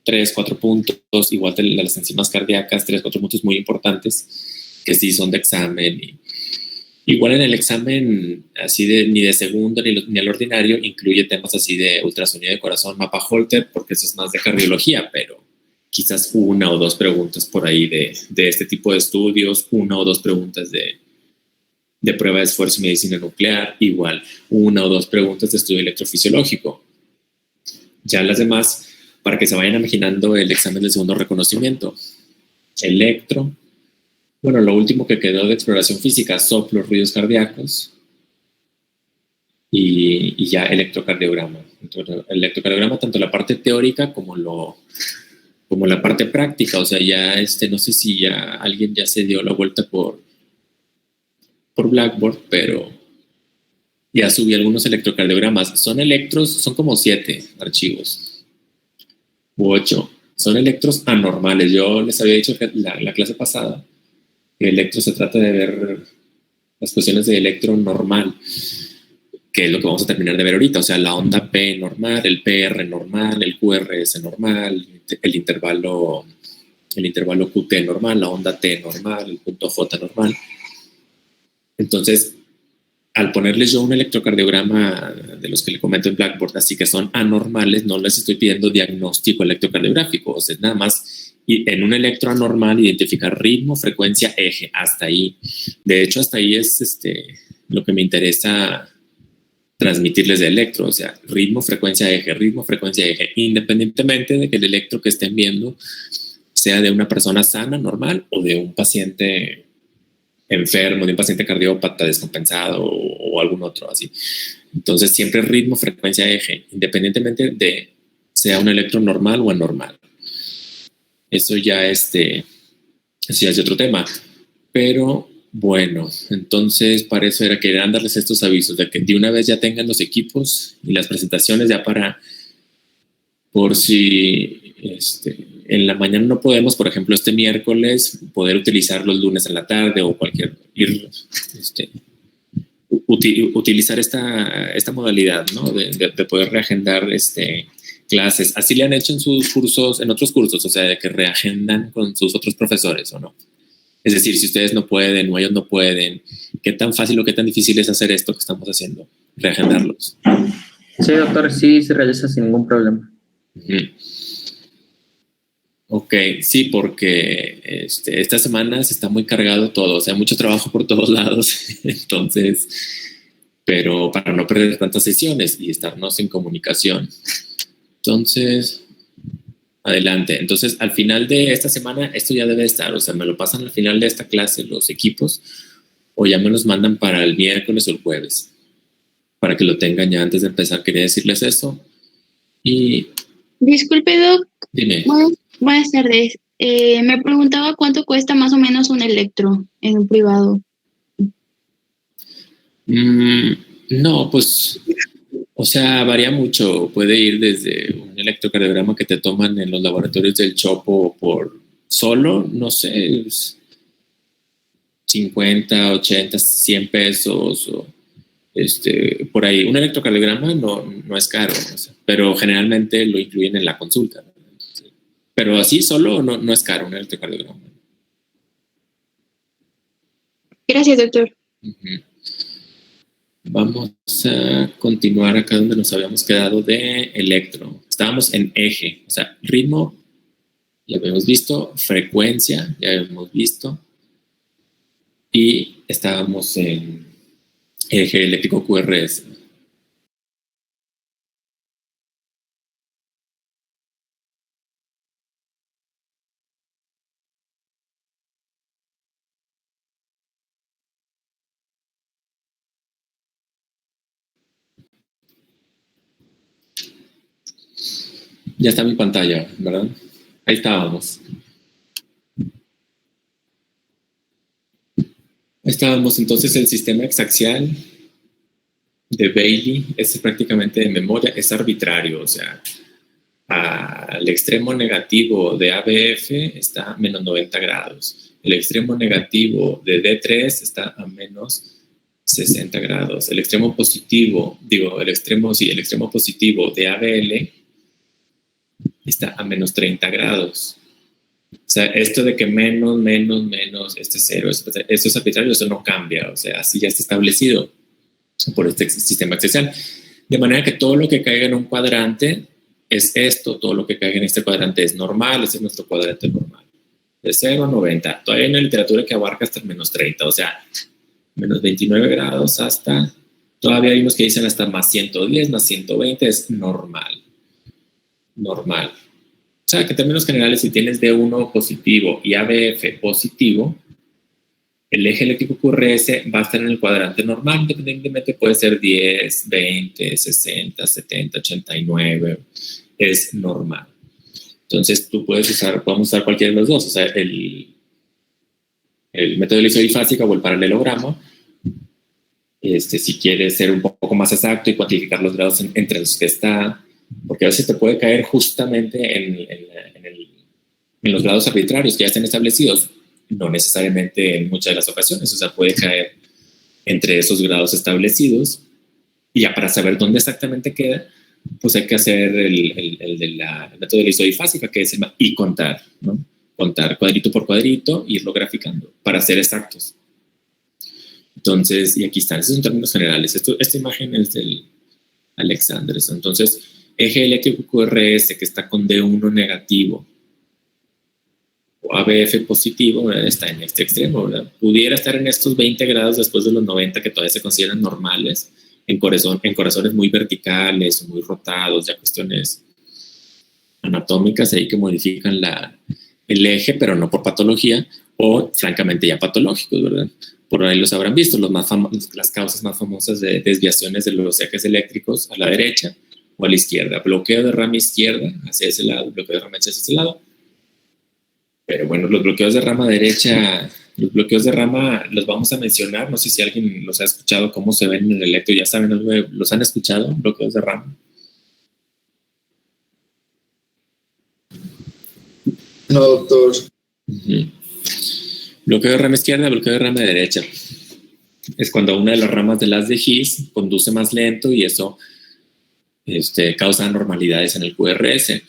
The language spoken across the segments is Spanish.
3, 4 puntos, igual de las enzimas cardíacas, 3, 4 puntos muy importantes que sí son de examen. Y igual en el examen así ni de segundo ni el ordinario incluye temas así de ultrasonido de corazón, mapa Holter, porque eso es más de cardiología, pero quizás 1 o 2 preguntas por ahí de este tipo de estudios, 1 o 2 preguntas de prueba de esfuerzo y medicina nuclear, igual 1 o 2 preguntas de estudio electrofisiológico. Ya las demás, para que se vayan imaginando el examen del segundo reconocimiento. Electro, bueno, lo último que quedó de exploración física, soplos, ruidos cardíacos y ya electrocardiograma. Entonces, el electrocardiograma, tanto la parte teórica como la parte práctica, o sea, ya no sé si ya alguien ya se dio la vuelta por Blackboard, pero ya subí algunos electrocardiogramas. Son electros, son como 7 archivos u 8. Son electros anormales. Yo les había dicho que la clase pasada que electro se trata de ver las cuestiones de electro normal, que es lo que vamos a terminar de ver ahorita. O sea, la onda P normal, el PR normal, el QRS normal, el intervalo QT normal, la onda T normal, el punto J normal. Entonces, al ponerles yo un electrocardiograma de los que le comento en Blackboard, así que son anormales, no les estoy pidiendo diagnóstico electrocardiográfico, o sea, nada más en un electro anormal identificar ritmo, frecuencia, eje, hasta ahí. De hecho, hasta ahí es lo que me interesa transmitirles de electro, o sea, ritmo, frecuencia, eje, independientemente de que el electro que estén viendo sea de una persona sana, normal, o de un paciente enfermo, de un paciente cardiópata descompensado o algún otro así. Entonces siempre ritmo, frecuencia, eje, independientemente de sea un electro normal o anormal. Eso ya es de otro tema. Pero bueno, entonces para eso era que querían darles estos avisos de que de una vez ya tengan los equipos y las presentaciones ya por si en la mañana no podemos, por ejemplo, este miércoles, poder utilizar los lunes en la tarde o utilizar esta modalidad, ¿no? De poder reagendar clases. Así le han hecho en sus cursos, en otros cursos, o sea, de que reagendan con sus otros profesores, ¿o no? Es decir, si ustedes no pueden o ellos no pueden, ¿qué tan fácil o qué tan difícil es hacer esto que estamos haciendo? Reagendarlos. Sí, doctor, sí se realiza sin ningún problema. Ok, sí, porque estas semanas está muy cargado todo, o sea, mucho trabajo por todos lados, entonces, pero para no perder tantas sesiones y estarnos en comunicación. Entonces, adelante. Entonces, al final de esta semana, esto ya debe estar, o sea, me lo pasan al final de esta clase los equipos o ya me los mandan para el miércoles o el jueves, para que lo tengan ya antes de empezar. Quería decirles eso. Y... Disculpe, Doc. Dime. Buenas tardes. Me preguntaba cuánto cuesta más o menos un electro en un privado. No, pues, o sea, varía mucho. Puede ir desde un electrocardiograma que te toman en los laboratorios del Chopo por solo, no sé, 50, 80, 100 pesos o por ahí. Un electrocardiograma no es caro, o sea, pero generalmente lo incluyen en la consulta, ¿no? Pero así solo no es caro un electrocardiograma. Gracias, doctor. Vamos a continuar acá donde nos habíamos quedado de electro. Estábamos en eje, o sea, ritmo, ya habíamos visto, frecuencia, ya habíamos visto, y estábamos en eje eléctrico QRS. Ya está mi pantalla, ¿verdad? Ahí estábamos. Estábamos entonces el sistema hexaxial de Bailey, es prácticamente de memoria, es arbitrario, o sea, al extremo negativo de ABF está a menos 90 grados, el extremo negativo de D3 está a menos 60 grados, el extremo positivo, el extremo positivo de ABL está a menos 30 grados. O sea, esto de que menos, este cero, esto es arbitrario, eso no cambia. O sea, así ya está establecido por este sistema axial. De manera que todo lo que caiga en un cuadrante es esto, todo lo que caiga en este cuadrante es normal, este es nuestro cuadrante normal. De 0 a 90. Todavía hay una literatura que abarca hasta el menos 30, o sea, menos 29 grados hasta, todavía hay unos que dicen hasta más 110, más 120, es normal. Normal. O sea, que en términos generales, si tienes D1 positivo y ABF positivo, el eje eléctrico QRS va a estar en el cuadrante normal, independientemente puede ser 10, 20, 60, 70, 89, es normal. Entonces tú podemos usar cualquiera de los dos, o sea, el método de elipsoide bifásica o el paralelogramo, si quieres ser un poco más exacto y cuantificar los grados entre los que está, porque a veces te puede caer justamente en los grados arbitrarios que ya estén establecidos, no necesariamente en muchas de las ocasiones, o sea, puede caer entre esos grados establecidos, y ya para saber dónde exactamente queda, pues hay que hacer el método de elipsoide bifásica, que es y contar, ¿no? Contar cuadrito por cuadrito, irlo graficando, para ser exactos. Entonces, y aquí están, esos son términos generales. Esta imagen es del Alexanderson. Entonces, eje eléctrico QRS que está con D1 negativo o ABF positivo, ¿verdad? Está en este extremo, ¿verdad? Pudiera estar en estos 20 grados después de los 90 que todavía se consideran normales, en corazones muy verticales o muy rotados, ya cuestiones anatómicas ahí que modifican el eje, pero no por patología, o francamente ya patológicos, ¿verdad? Por ahí los habrán visto, las causas más famosas de desviaciones de los ejes eléctricos a la derecha o a la izquierda. Bloqueo de rama izquierda hacia ese lado, bloqueo de rama hacia ese lado. Pero bueno, los bloqueos de rama derecha, los bloqueos de rama los vamos a mencionar. No sé si alguien los ha escuchado, cómo se ven en el electro. ¿Ya saben algo los han escuchado, bloqueos de rama? No, doctor. Bloqueo de rama izquierda, bloqueo de rama derecha. Es cuando una de las ramas del haz de His conduce más lento y eso causa anormalidades en el QRS.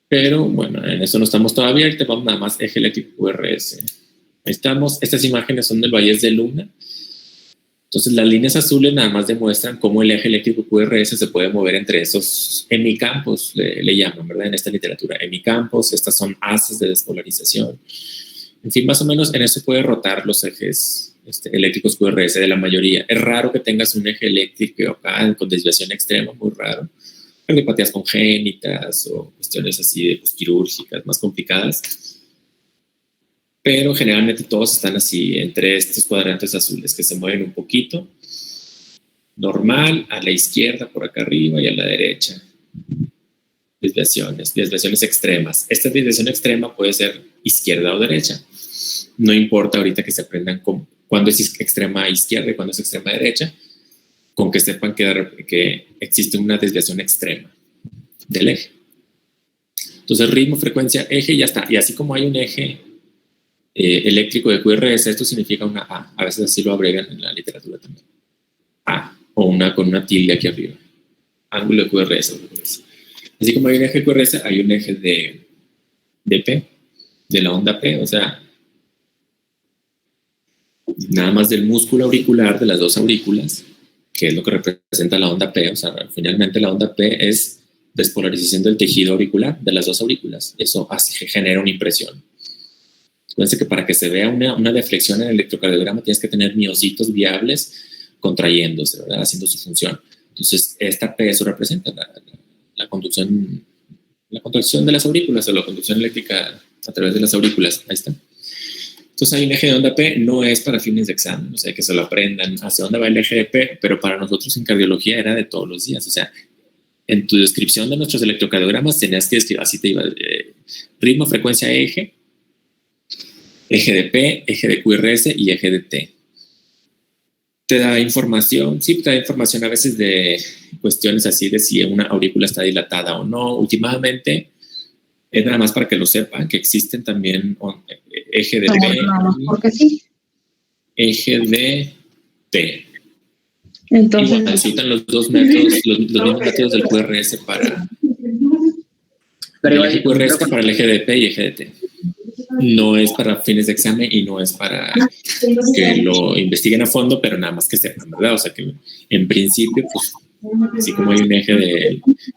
Pero bueno, en eso no estamos todavía. Ahorita vamos nada más eje eléctrico QRS. Ahí estamos. Estas imágenes son del Valles de Luna. Entonces las líneas azules nada más demuestran cómo el eje eléctrico QRS se puede mover entre esos hemicampos, le llaman, ¿verdad? En esta literatura, hemicampos. Estas son haces de despolarización. En fin, más o menos en eso puede rotar los ejes eléctricos QRS de la mayoría. Es raro que tengas un eje eléctrico acá con desviación extrema, muy raro. Cardiopatías congénitas o cuestiones así de quirúrgicas más complicadas. Pero generalmente todos están así entre estos cuadrantes azules que se mueven un poquito. Normal, a la izquierda por acá arriba y a la derecha. Desviaciones extremas. Esta desviación extrema puede ser izquierda o derecha. No importa ahorita que se aprendan cuándo es extrema izquierda y cuándo es extrema derecha, con que sepan que existe una desviación extrema del eje. Entonces, ritmo, frecuencia, eje, ya está. Y así como hay un eje eléctrico de QRS, esto significa una A. A veces así lo abrevian en la literatura también. A, o una con una tilde aquí arriba. Ángulo de QRS. Así como hay un eje de QRS, hay un eje de P, de la onda P, o sea, nada más del músculo auricular, de las dos aurículas, que es lo que representa la onda P. O sea, finalmente la onda P es despolarización del tejido auricular, de las dos aurículas. Eso genera una impresión. Fíjense que para que se vea una deflexión en el electrocardiograma tienes que tener miocitos viables contrayéndose, ¿verdad? Haciendo su función. Entonces, esta P, eso representa la conducción de las aurículas, o la conducción eléctrica a través de las aurículas. Ahí está. Entonces hay un eje de onda P, no es para fines de examen, o sea, que se lo aprendan hacia dónde va el eje de P, pero para nosotros en cardiología era de todos los días. O sea, en tu descripción de nuestros electrocardiogramas tenías que escribir, así te iba, ritmo, frecuencia, eje de P, eje de QRS y eje de T. Te da información, sí, te da información a veces de cuestiones así de si una aurícula está dilatada o no. Últimamente, es nada más para que lo sepan, que existen también eje de P, porque sí. eje de T. Entonces, Igual necesitan los mismos métodos del QRS Pero el igual eje y tu QR es micrófono. para el eje de P y eje de T. No es para fines de examen y no es para que lo investiguen a fondo, pero nada más que sepan, ¿verdad? O sea que en principio, pues, así como hay un eje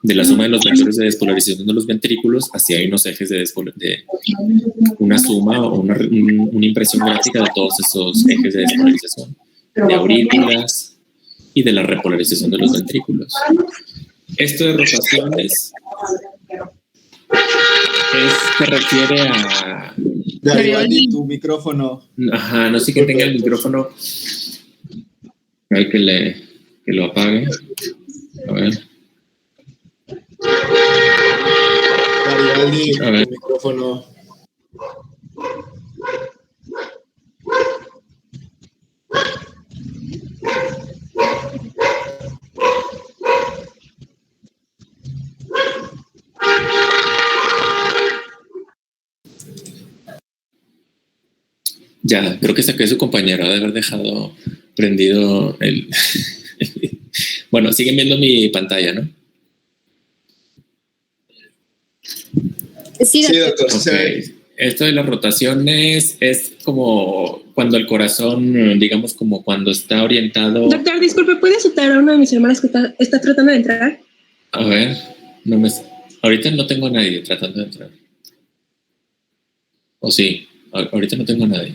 de la suma de los vectores de despolarización de los ventrículos, así hay unos ejes de una suma o una impresión gráfica de todos esos ejes de despolarización, de aurículas y de la repolarización de los ventrículos. Esto de rotaciones se refiere a... Garibaldi, tu micrófono. Ajá, no sé quién tenga el micrófono. Hay que lo apague. A ver. Garibaldi, A ver. tu micrófono. Ya, creo que saqué su compañero de haber dejado prendido el... Bueno, siguen viendo mi pantalla, ¿no? Sí, Sí, doctor. Ok. Esto de las rotaciones es como cuando el corazón, digamos, como cuando está orientado... Doctor, disculpe, ¿puede aceptar a una de mis hermanas que está tratando de entrar? A ver, ahorita no tengo a nadie tratando de entrar. ¿O sí? Ahorita no tengo a nadie.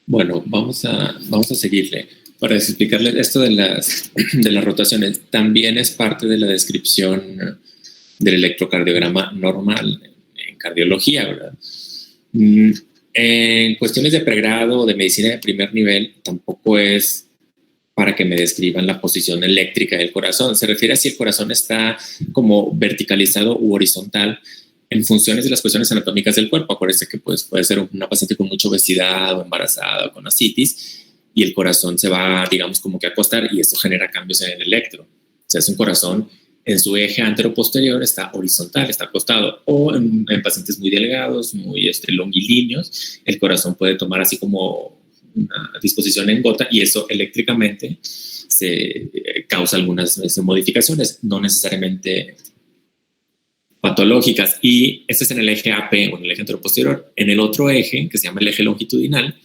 Bueno, vamos a seguirle. Para explicarles esto de las rotaciones, también es parte de la descripción del electrocardiograma normal en cardiología, ¿verdad? En cuestiones de pregrado o de medicina de primer nivel, tampoco es para que me describan la posición eléctrica del corazón. Se refiere a si el corazón está como verticalizado u horizontal en funciones de las cuestiones anatómicas del cuerpo. Acuérdense que pues, puede ser una paciente con mucha obesidad o embarazada o con ascitis y el corazón se va, digamos, como que a acostar y esto genera cambios en el electro. O sea, es un corazón en su eje antero-posterior está horizontal, está acostado. O en pacientes muy delgados, muy longilíneos, el corazón puede tomar así como una disposición en gota y eso eléctricamente se causa algunas modificaciones, no necesariamente patológicas. Y este es en el eje AP o en el eje anteroposterior. En el otro eje, que se llama el eje longitudinal,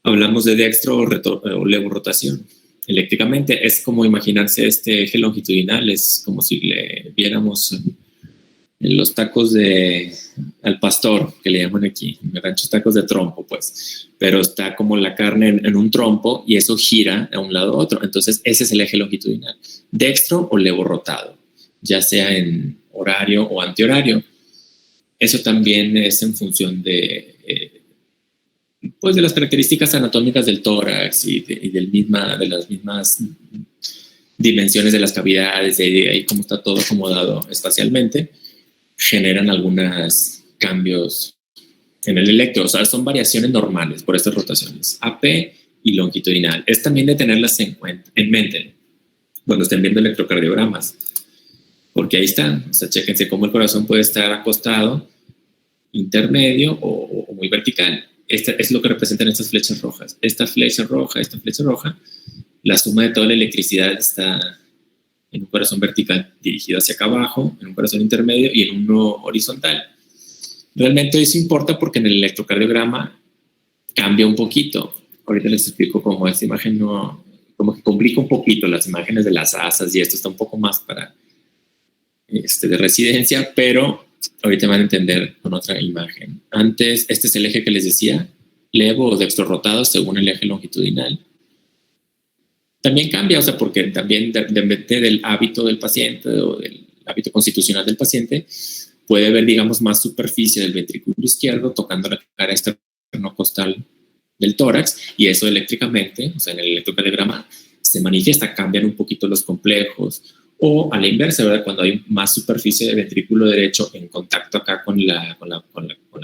hablamos de dextro o levorrotación. Eléctricamente es como imaginarse este eje longitudinal, es como si le viéramos en los tacos al pastor, que le llaman aquí, en mi rancho tacos de trompo, pues, pero está como la carne en un trompo y eso gira a un lado a otro. Entonces ese es el eje longitudinal, dextro o levorrotado, ya sea en horario o antihorario. Eso también es en función de las características anatómicas del tórax y de las mismas dimensiones de las cavidades, de ahí cómo está todo acomodado espacialmente, generan algunos cambios en el electro. O sea, son variaciones normales por estas rotaciones, AP y longitudinal. Es también de tenerlas en mente cuando estén viendo electrocardiogramas, porque ahí están. O sea, chéquense cómo el corazón puede estar acostado, intermedio o muy vertical. Esta es lo que representan estas flechas rojas. Esta flecha roja, la suma de toda la electricidad está en un corazón vertical dirigido hacia acá abajo, en un corazón intermedio y en uno horizontal. Realmente eso importa porque en el electrocardiograma cambia un poquito. Ahorita les explico cómo esta imagen como que complica un poquito las imágenes de las asas y esto está un poco más para de residencia, pero ahorita van a entender con otra imagen. Antes, este es el eje que les decía, levo o dextrorrotado según el eje longitudinal. También cambia, o sea, porque también depende del hábito del paciente o del hábito constitucional del paciente, puede haber, digamos, más superficie del ventrículo izquierdo tocando la cara esternocostal del tórax, y eso eléctricamente, o sea, en el electrocardiograma, se manifiesta, cambian un poquito los complejos, o a la inversa, ¿verdad? Cuando hay más superficie del ventrículo derecho en contacto acá con la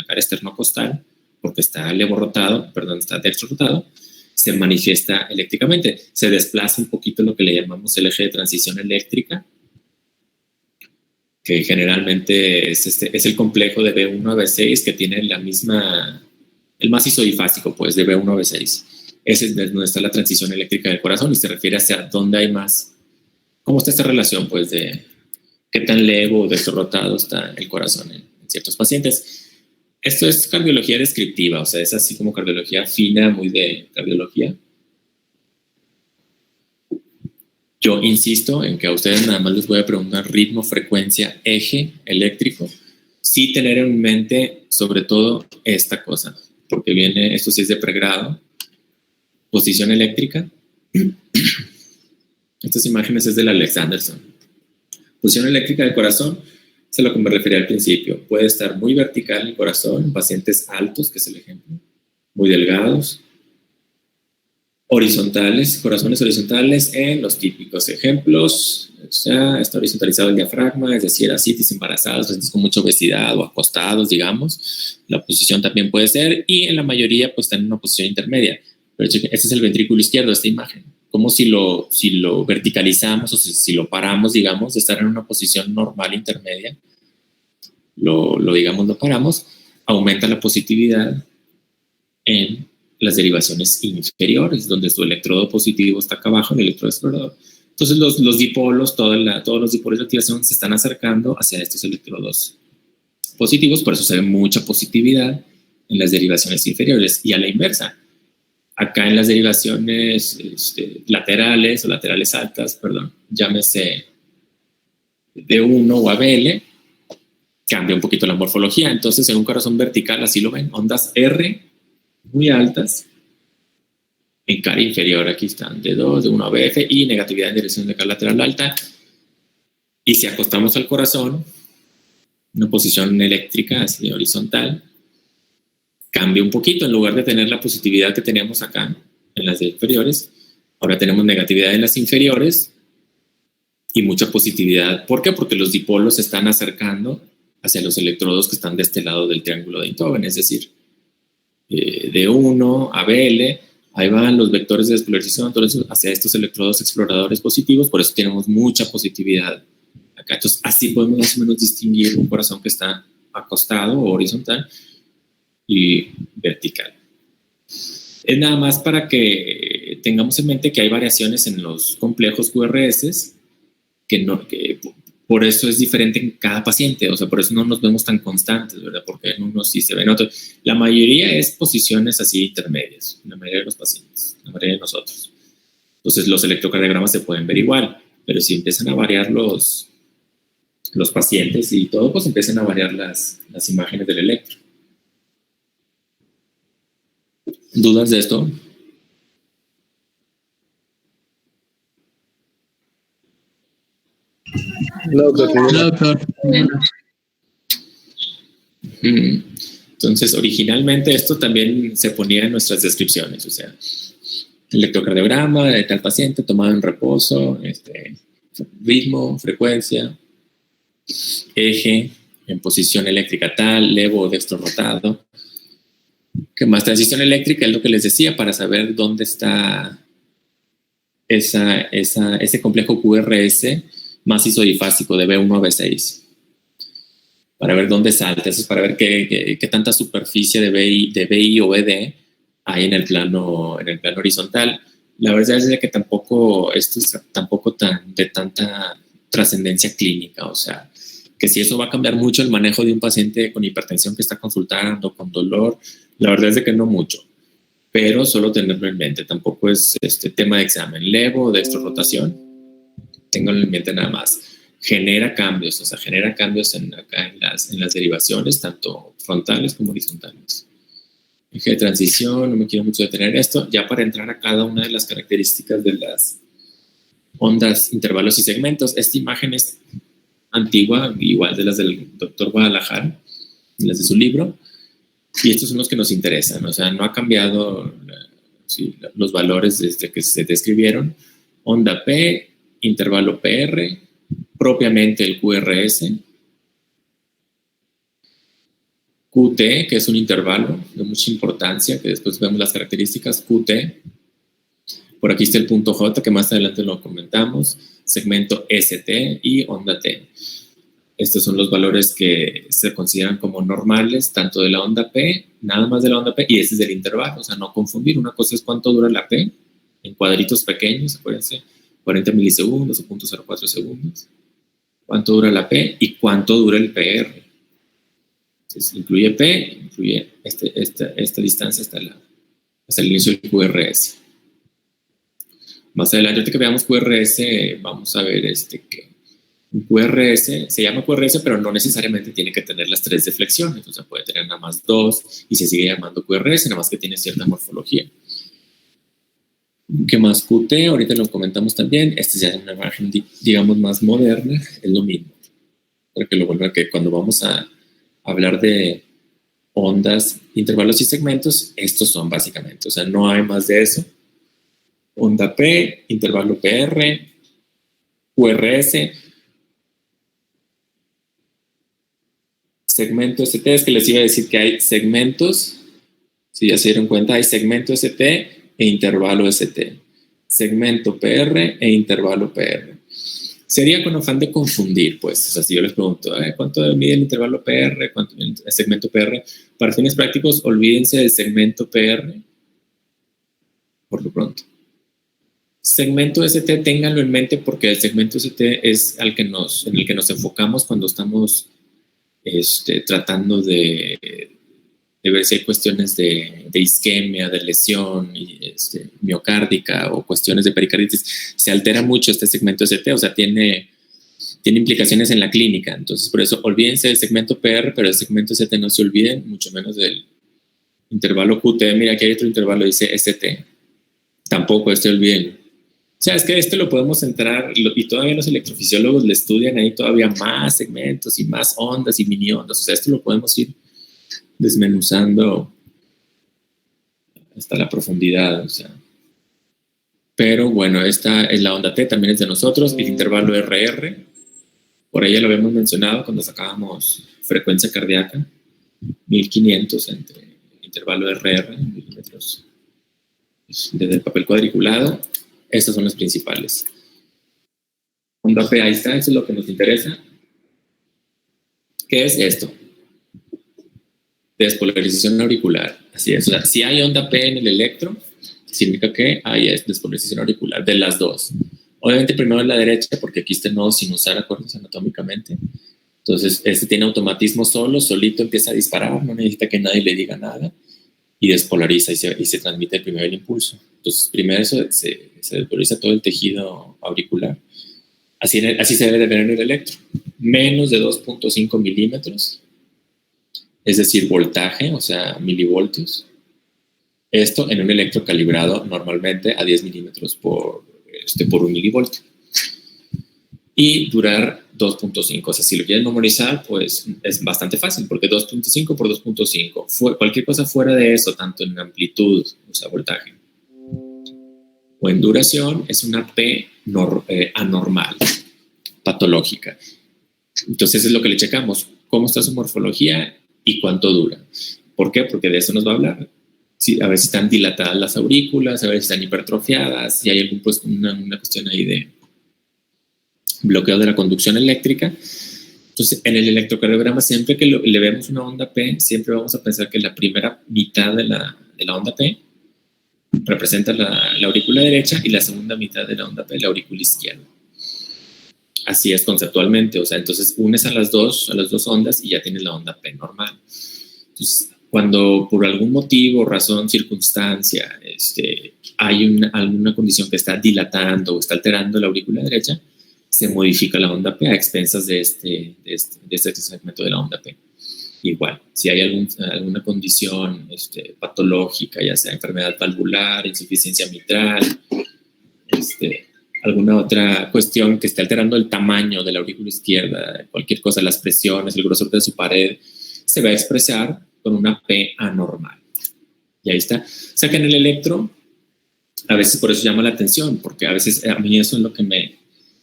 cara esternocostal, porque está está dextro rotado, se manifiesta eléctricamente. Se desplaza un poquito lo que le llamamos el eje de transición eléctrica, que generalmente es el complejo de B1 a B6 que tiene el más isodifásico, pues, de B1 a B6. Ese es donde está la transición eléctrica del corazón y se refiere hacia dónde hay más. ¿Cómo está esta relación, pues, de qué tan levo o desrotado está el corazón en ciertos pacientes? Esto es cardiología descriptiva, o sea, es así como cardiología fina, muy de cardiología. Yo insisto en que a ustedes nada más les voy a preguntar ritmo, frecuencia, eje eléctrico. Sí tener en mente, sobre todo, esta cosa, porque esto sí es de pregrado. Posición eléctrica. Estas imágenes es del Alexanderson. Posición eléctrica del corazón, es a lo que me refería al principio. Puede estar muy vertical el corazón en pacientes altos, que es el ejemplo, muy delgados. Horizontales, corazones horizontales en los típicos ejemplos. O sea, está horizontalizado el diafragma, es decir, ascitis, embarazados, pacientes con mucha obesidad o acostados, digamos. La posición también puede ser, y en la mayoría pues están en una posición intermedia. Pero este es el ventrículo izquierdo de esta imagen. Como si lo verticalizamos o si lo paramos, digamos, de estar en una posición normal intermedia, lo paramos, aumenta la positividad en las derivaciones inferiores, donde su electrodo positivo está acá abajo, el electrodo explorador. Entonces los dipolos, todos los dipolos de activación se están acercando hacia estos electrodos positivos, por eso se ve mucha positividad en las derivaciones inferiores. Y a la inversa, acá en las derivaciones laterales o laterales altas, llámese D1 o ABL, cambia un poquito la morfología. Entonces en un corazón vertical, así lo ven, ondas R muy altas, en cara inferior aquí están D2, D1 ABF y negatividad en dirección de cara lateral alta. Y si acostamos al corazón, una posición eléctrica así horizontal, cambia un poquito. En lugar de tener la positividad que teníamos acá en las inferiores, ahora tenemos negatividad en las inferiores y mucha positividad. ¿Por qué? Porque los dipolos se están acercando hacia los electrodos que están de este lado del triángulo de Einthoven, es decir, D1, ABL, ahí van los vectores de despolarización hacia estos electrodos exploradores positivos, por eso tenemos mucha positividad acá. Entonces, así podemos más o menos distinguir un corazón que está acostado o horizontal y vertical. Es nada más para que tengamos en mente que hay variaciones en los complejos QRS, que por eso es diferente en cada paciente, o sea, por eso no nos vemos tan constantes, ¿verdad? Porque en unos sí se ven otros. La mayoría es posiciones así intermedias, la mayoría de los pacientes, la mayoría de nosotros. Entonces los electrocardiogramas se pueden ver igual, pero si empiezan a variar los pacientes y todo, pues empiezan a variar las imágenes del electro. ¿Dudas de esto? No, doctor. Entonces, originalmente esto también se ponía en nuestras descripciones, o sea, electrocardiograma de tal paciente tomado en reposo, ritmo, frecuencia, eje, en posición eléctrica tal, levo o dextro rotado. ¿Qué más? Transición eléctrica es lo que les decía, para saber dónde está ese complejo QRS más isodifásico de B1 a B6, para ver dónde salta. Eso es para ver qué tanta superficie de BI o BD hay en el plano horizontal. La verdad es que tampoco esto es tampoco de tanta trascendencia clínica, o sea, que si eso va a cambiar mucho el manejo de un paciente con hipertensión que está consultando, con dolor, la verdad es de que no mucho, pero solo tenerlo en mente. Tampoco es tema de examen. Levo, dextrorotación, ténganlo en mente nada más. Genera cambios, o sea, genera cambios en las derivaciones, tanto frontales como horizontales. Eje de transición, no me quiero mucho detener esto, ya para entrar a cada una de las características de las ondas, intervalos y segmentos. Esta imagen es antigua, igual de las del doctor Guadalajara, las de su libro. Y estos son los que nos interesan, o sea, no ha cambiado los valores desde que se describieron. Onda P, intervalo PR, propiamente el QRS, QT, que es un intervalo de mucha importancia, que después vemos las características, QT. Por aquí está el punto J, que más adelante lo comentamos, segmento ST y onda T. Estos son los valores que se consideran como normales, tanto de la onda P, nada más de la onda P, y este es del intervalo, o sea, no confundir. Una cosa es cuánto dura la P, en cuadritos pequeños, acuérdense, 40 milisegundos o 0.04 segundos. Cuánto dura la P y cuánto dura el PR. Entonces, incluye P, incluye esta distancia hasta el inicio del QRS. Más adelante, ahorita que veamos QRS, vamos a ver que un QRS se llama QRS, pero no necesariamente tiene que tener las 3 deflexiones, o sea, puede tener nada más 2 y se sigue llamando QRS, nada más que tiene cierta morfología. ¿Qué más? QT, ahorita lo comentamos también, este ya es una imagen, digamos, más moderna, es lo mismo. Para que lo vuelva, que cuando vamos a hablar de ondas, intervalos y segmentos, estos son básicamente, o sea, no hay más de eso. Onda P, intervalo PR, QRS, segmento ST, es que les iba a decir que hay segmentos, si ya se dieron cuenta, hay segmento ST e intervalo ST, segmento PR e intervalo PR. Sería con afán de confundir, pues, o sea, si yo les pregunto, ¿cuánto mide el intervalo PR? ¿Cuánto mide el segmento PR? Para fines prácticos, olvídense del segmento PR, por lo pronto. Segmento ST, ténganlo en mente porque el segmento ST es en el que nos enfocamos cuando estamos tratando de ver si hay cuestiones de isquemia, de lesión miocárdica o cuestiones de pericarditis. Se altera mucho este segmento ST, o sea, tiene implicaciones en la clínica. Entonces, por eso, olvídense del segmento PR, pero el segmento ST no se olviden, mucho menos del intervalo QT. Mira, aquí hay otro intervalo, dice ST. Tampoco se olviden. O sea, es que lo podemos entrar y todavía los electrofisiólogos le estudian ahí todavía más segmentos y más ondas y mini ondas. O sea, esto lo podemos ir desmenuzando hasta la profundidad, o sea. Pero bueno, esta es la onda T, también es de nosotros, el intervalo RR, por ahí ya lo habíamos mencionado cuando sacábamos frecuencia cardíaca, 1500 entre intervalo RR, milímetros desde el papel cuadriculado. Estas son las principales. Onda P, ahí está, eso es lo que nos interesa. ¿Qué es esto? Despolarización auricular. Así es, o sea, si hay onda P en el electro, significa que hay despolarización auricular de las dos. Obviamente primero en la derecha, porque aquí está el nodo sinusal, acuérdense anatómicamente. Entonces, tiene automatismo solito empieza a disparar, no necesita que nadie le diga nada, y despolariza y se transmite primero el impulso. Entonces, primero se despolariza todo el tejido auricular. Así se debe de ver en el electro. Menos de 2.5 milímetros, es decir, voltaje, o sea, milivoltios. Esto en un electro calibrado normalmente a 10 milímetros por 1 milivoltio. Y durar 2.5. O sea, si lo quieren memorizar, pues es bastante fácil, porque 2.5 por 2.5. Cualquier cosa fuera de eso, tanto en amplitud, o sea, voltaje, o en duración, es una P anormal, patológica. Entonces es lo que le checamos. ¿Cómo está su morfología y cuánto dura? ¿Por qué? Porque de eso nos va a hablar. Sí, a veces están dilatadas las aurículas, a veces están hipertrofiadas, si hay algún, pues, una cuestión ahí de bloqueo de la conducción eléctrica. Entonces, en el electrocardiograma, siempre que le vemos una onda P, siempre vamos a pensar que la primera mitad de la onda P representa la aurícula derecha y la segunda mitad de la onda P, la aurícula izquierda. Así es conceptualmente, o sea, entonces unes a las dos ondas y ya tienes la onda P normal. Entonces, cuando por algún motivo, razón, circunstancia, hay alguna condición que está dilatando o está alterando la aurícula derecha, se modifica la onda P a expensas de este segmento de la onda P. Igual, si hay alguna condición patológica, ya sea enfermedad valvular, insuficiencia mitral, alguna otra cuestión que esté alterando el tamaño de la aurícula izquierda, cualquier cosa, las presiones, el grosor de su pared, se va a expresar con una P anormal. Y ahí está. O sea que en el electro, a veces por eso llama la atención, porque a veces a mí eso es lo que me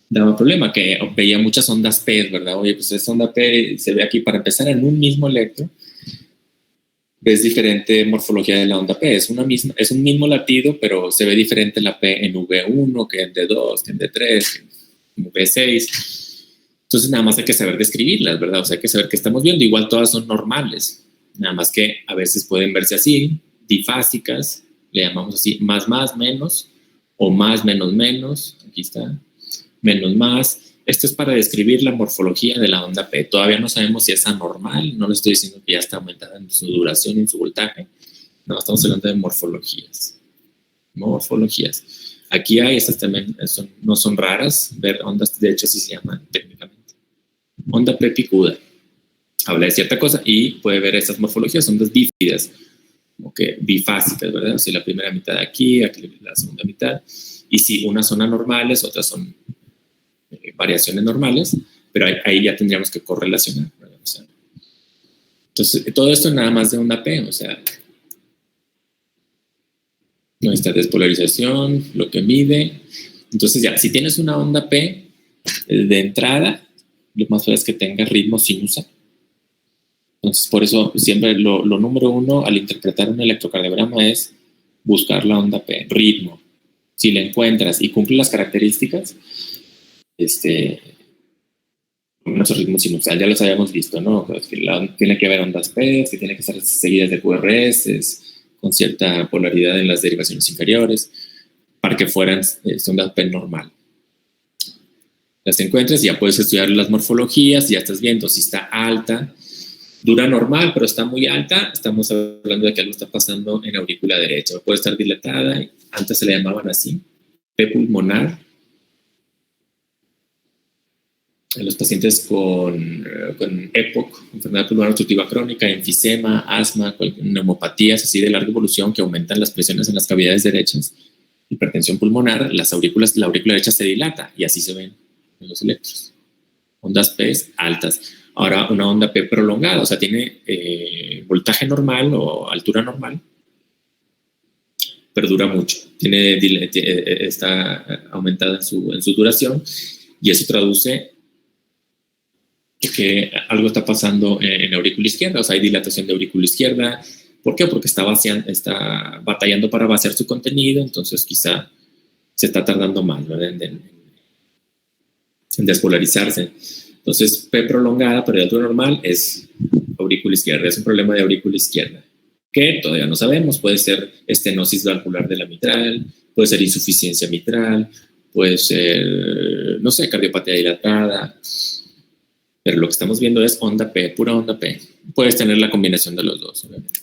daba problema, que veía muchas ondas P, ¿verdad? Oye, pues esa onda P se ve aquí, para empezar, en un mismo electro, ves diferente morfología de la onda P. Es un mismo latido, pero se ve diferente la P en V1, que en D2, que en D3, que en V6. Entonces nada más hay que saber describirlas, ¿verdad? O sea, hay que saber qué estamos viendo. Igual todas son normales, nada más que a veces pueden verse así, difásicas, le llamamos así, más, menos, o más, menos, aquí está, menos, más. Esto es para describir la morfología de la onda P. Todavía no sabemos si es anormal, no le estoy diciendo que ya está aumentada en su duración y en su voltaje. No, estamos hablando de morfologías. Aquí hay, estas también no son raras, ver ondas, de hecho así se llaman técnicamente. Onda P picuda. Habla de cierta cosa y puede ver estas morfologías, ondas bífidas, como que bifásicas, ¿verdad? O sea, la primera mitad aquí la segunda mitad. Y sí, unas son anormales, otras son variaciones normales, pero ahí ya tendríamos que correlacionar, ¿verdad? O sea, entonces, todo esto nada más de onda P, o sea, nuestra despolarización, lo que mide. Entonces ya, si tienes una onda P de entrada, lo más probable es que tenga ritmo sinusa. Entonces, por eso siempre lo número uno al interpretar un electrocardiograma es buscar la onda P, ritmo. Si la encuentras y cumple las características, nuestro ritmo sinusal, ya los habíamos visto, ¿no? Pues que tiene que haber ondas P, que tiene que estar seguidas de QRS, con cierta polaridad en las derivaciones inferiores, para que fueran ondas P normal. Las encuentras y ya puedes estudiar las morfologías, ya estás viendo si está alta, dura normal, pero está muy alta, estamos hablando de que algo está pasando en aurícula derecha, puede estar dilatada, antes se le llamaban así, P pulmonar. En los pacientes con EPOC, enfermedad pulmonar obstructiva crónica, enfisema, asma, neumopatías así de larga evolución que aumentan las presiones en las cavidades derechas, hipertensión pulmonar, la aurícula derecha se dilata y así se ven en los electros. Ondas P altas. Ahora una onda P prolongada, o sea, tiene voltaje normal o altura normal, pero dura mucho. Está aumentada en su duración y eso traduce que algo está pasando en aurícula izquierda, o sea, hay dilatación de aurícula izquierda. ¿Por qué? Porque está batallando para vaciar su contenido, entonces quizá se está tardando más, ¿verdad? en despolarizarse. Entonces, P prolongada, pero de altura normal, es aurícula izquierda, es un problema de aurícula izquierda, que todavía no sabemos, puede ser estenosis valvular de la mitral, puede ser insuficiencia mitral, puede ser, no sé, cardiopatía dilatada, pero lo que estamos viendo es onda P, pura onda P. Puedes tener la combinación de los dos, obviamente.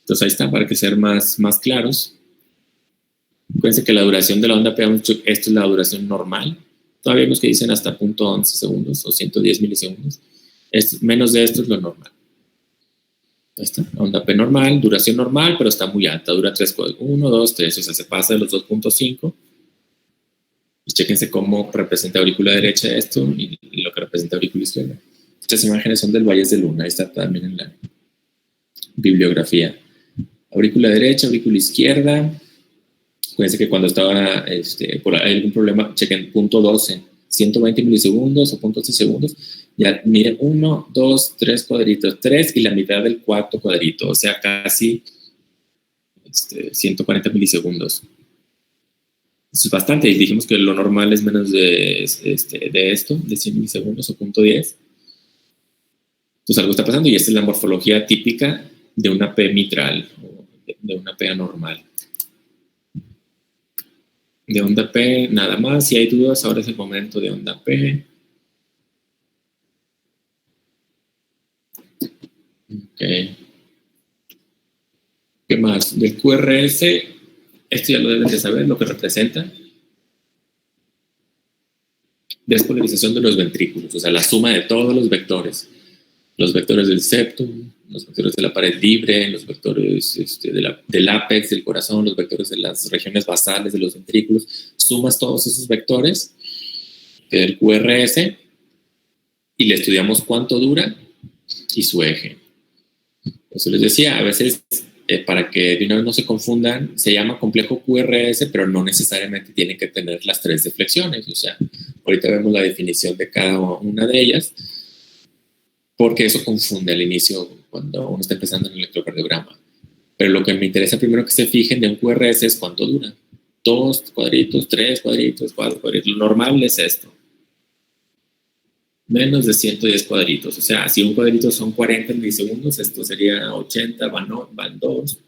Entonces ahí está, para que ser más claros. Acuérdense que la duración de la onda P, esto es la duración normal. Todavía hay unos que dicen hasta 0.11 segundos o 110 milisegundos. Menos de esto es lo normal. Ahí está, onda P normal, duración normal, pero está muy alta. Dura 1, 2, 3, o sea, se pasa de los 2.5. Y chéquense cómo representa aurícula derecha esto y lo que representa aurícula izquierda. Estas imágenes son del Valles de Luna, ahí está también en la bibliografía. Aurícula derecha, aurícula izquierda. Acuérdense que cuando estaba por ahí algún problema, chequen punto 12, 120 milisegundos o punto 12 segundos. Ya miren, 1, 2, 3 cuadritos, 3 y la mitad del cuarto cuadrito, o sea, casi 140 milisegundos. Eso es bastante, y dijimos que lo normal es menos de esto, de 100 milisegundos o punto 10. Entonces algo está pasando y esta es la morfología típica de una P mitral o de una P anormal. De onda P, nada más. Si hay dudas, ahora es el momento de onda P. Ok. ¿Qué más? Del QRS, esto ya lo deben de saber, lo que representa. Despolarización de los ventrículos, o sea, la suma de todos los vectores. Los vectores del septum, los vectores de la pared libre, los vectores del ápex del corazón, los vectores de las regiones basales de los ventrículos. Sumas todos esos vectores del QRS y le estudiamos cuánto dura y su eje. Eso les decía, a veces para que de una vez no se confundan, se llama complejo QRS, pero no necesariamente tiene que tener las 3 deflexiones. O sea, ahorita vemos la definición de cada una de ellas, porque eso confunde al inicio cuando uno está empezando en el electrocardiograma. Pero lo que me interesa primero que se fijen de un QRS es cuánto dura. 2 cuadritos, 3 cuadritos, 4 cuadritos. Lo normal es esto. Menos de 110 cuadritos. O sea, si un cuadrito son 40 milisegundos, esto sería 80, van 2.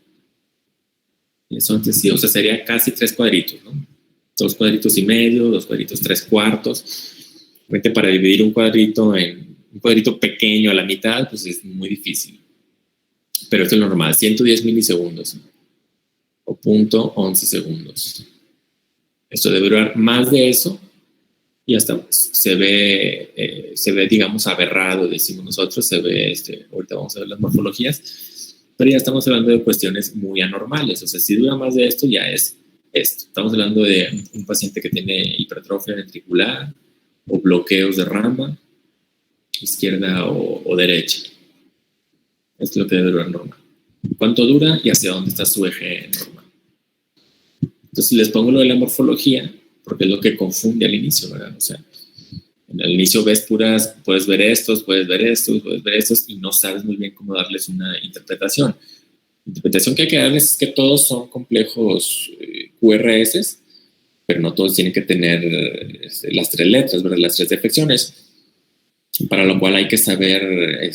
Entonces, sí, o sea, sería casi 3 cuadritos, ¿no? 2 cuadritos y medio, 2 cuadritos 3 cuartos. Realmente para dividir un cuadrito en un cuadrito pequeño a la mitad, pues es muy difícil. Pero esto es lo normal, 110 milisegundos, ¿no? O 0.11 segundos. Esto debe durar más de eso y hasta se ve, digamos, aberrado, decimos nosotros, se ve, ahorita vamos a ver las morfologías, pero ya estamos hablando de cuestiones muy anormales. O sea, si dura más de esto, ya es esto. Estamos hablando de un paciente que tiene hipertrofia ventricular o bloqueos de rama, izquierda o derecha. Esto es lo que debe durar normal. ¿Cuánto dura y hacia dónde está su eje normal? Entonces les pongo lo de la morfología, porque es lo que confunde al inicio, ¿verdad? O sea, al inicio ves puras, puedes ver estos, y no sabes muy bien cómo darles una interpretación. La interpretación que hay que darles es que todos son complejos QRS, pero no todos tienen que tener las 3 letras, ¿verdad? Las 3 deflexiones, para lo cual hay que saber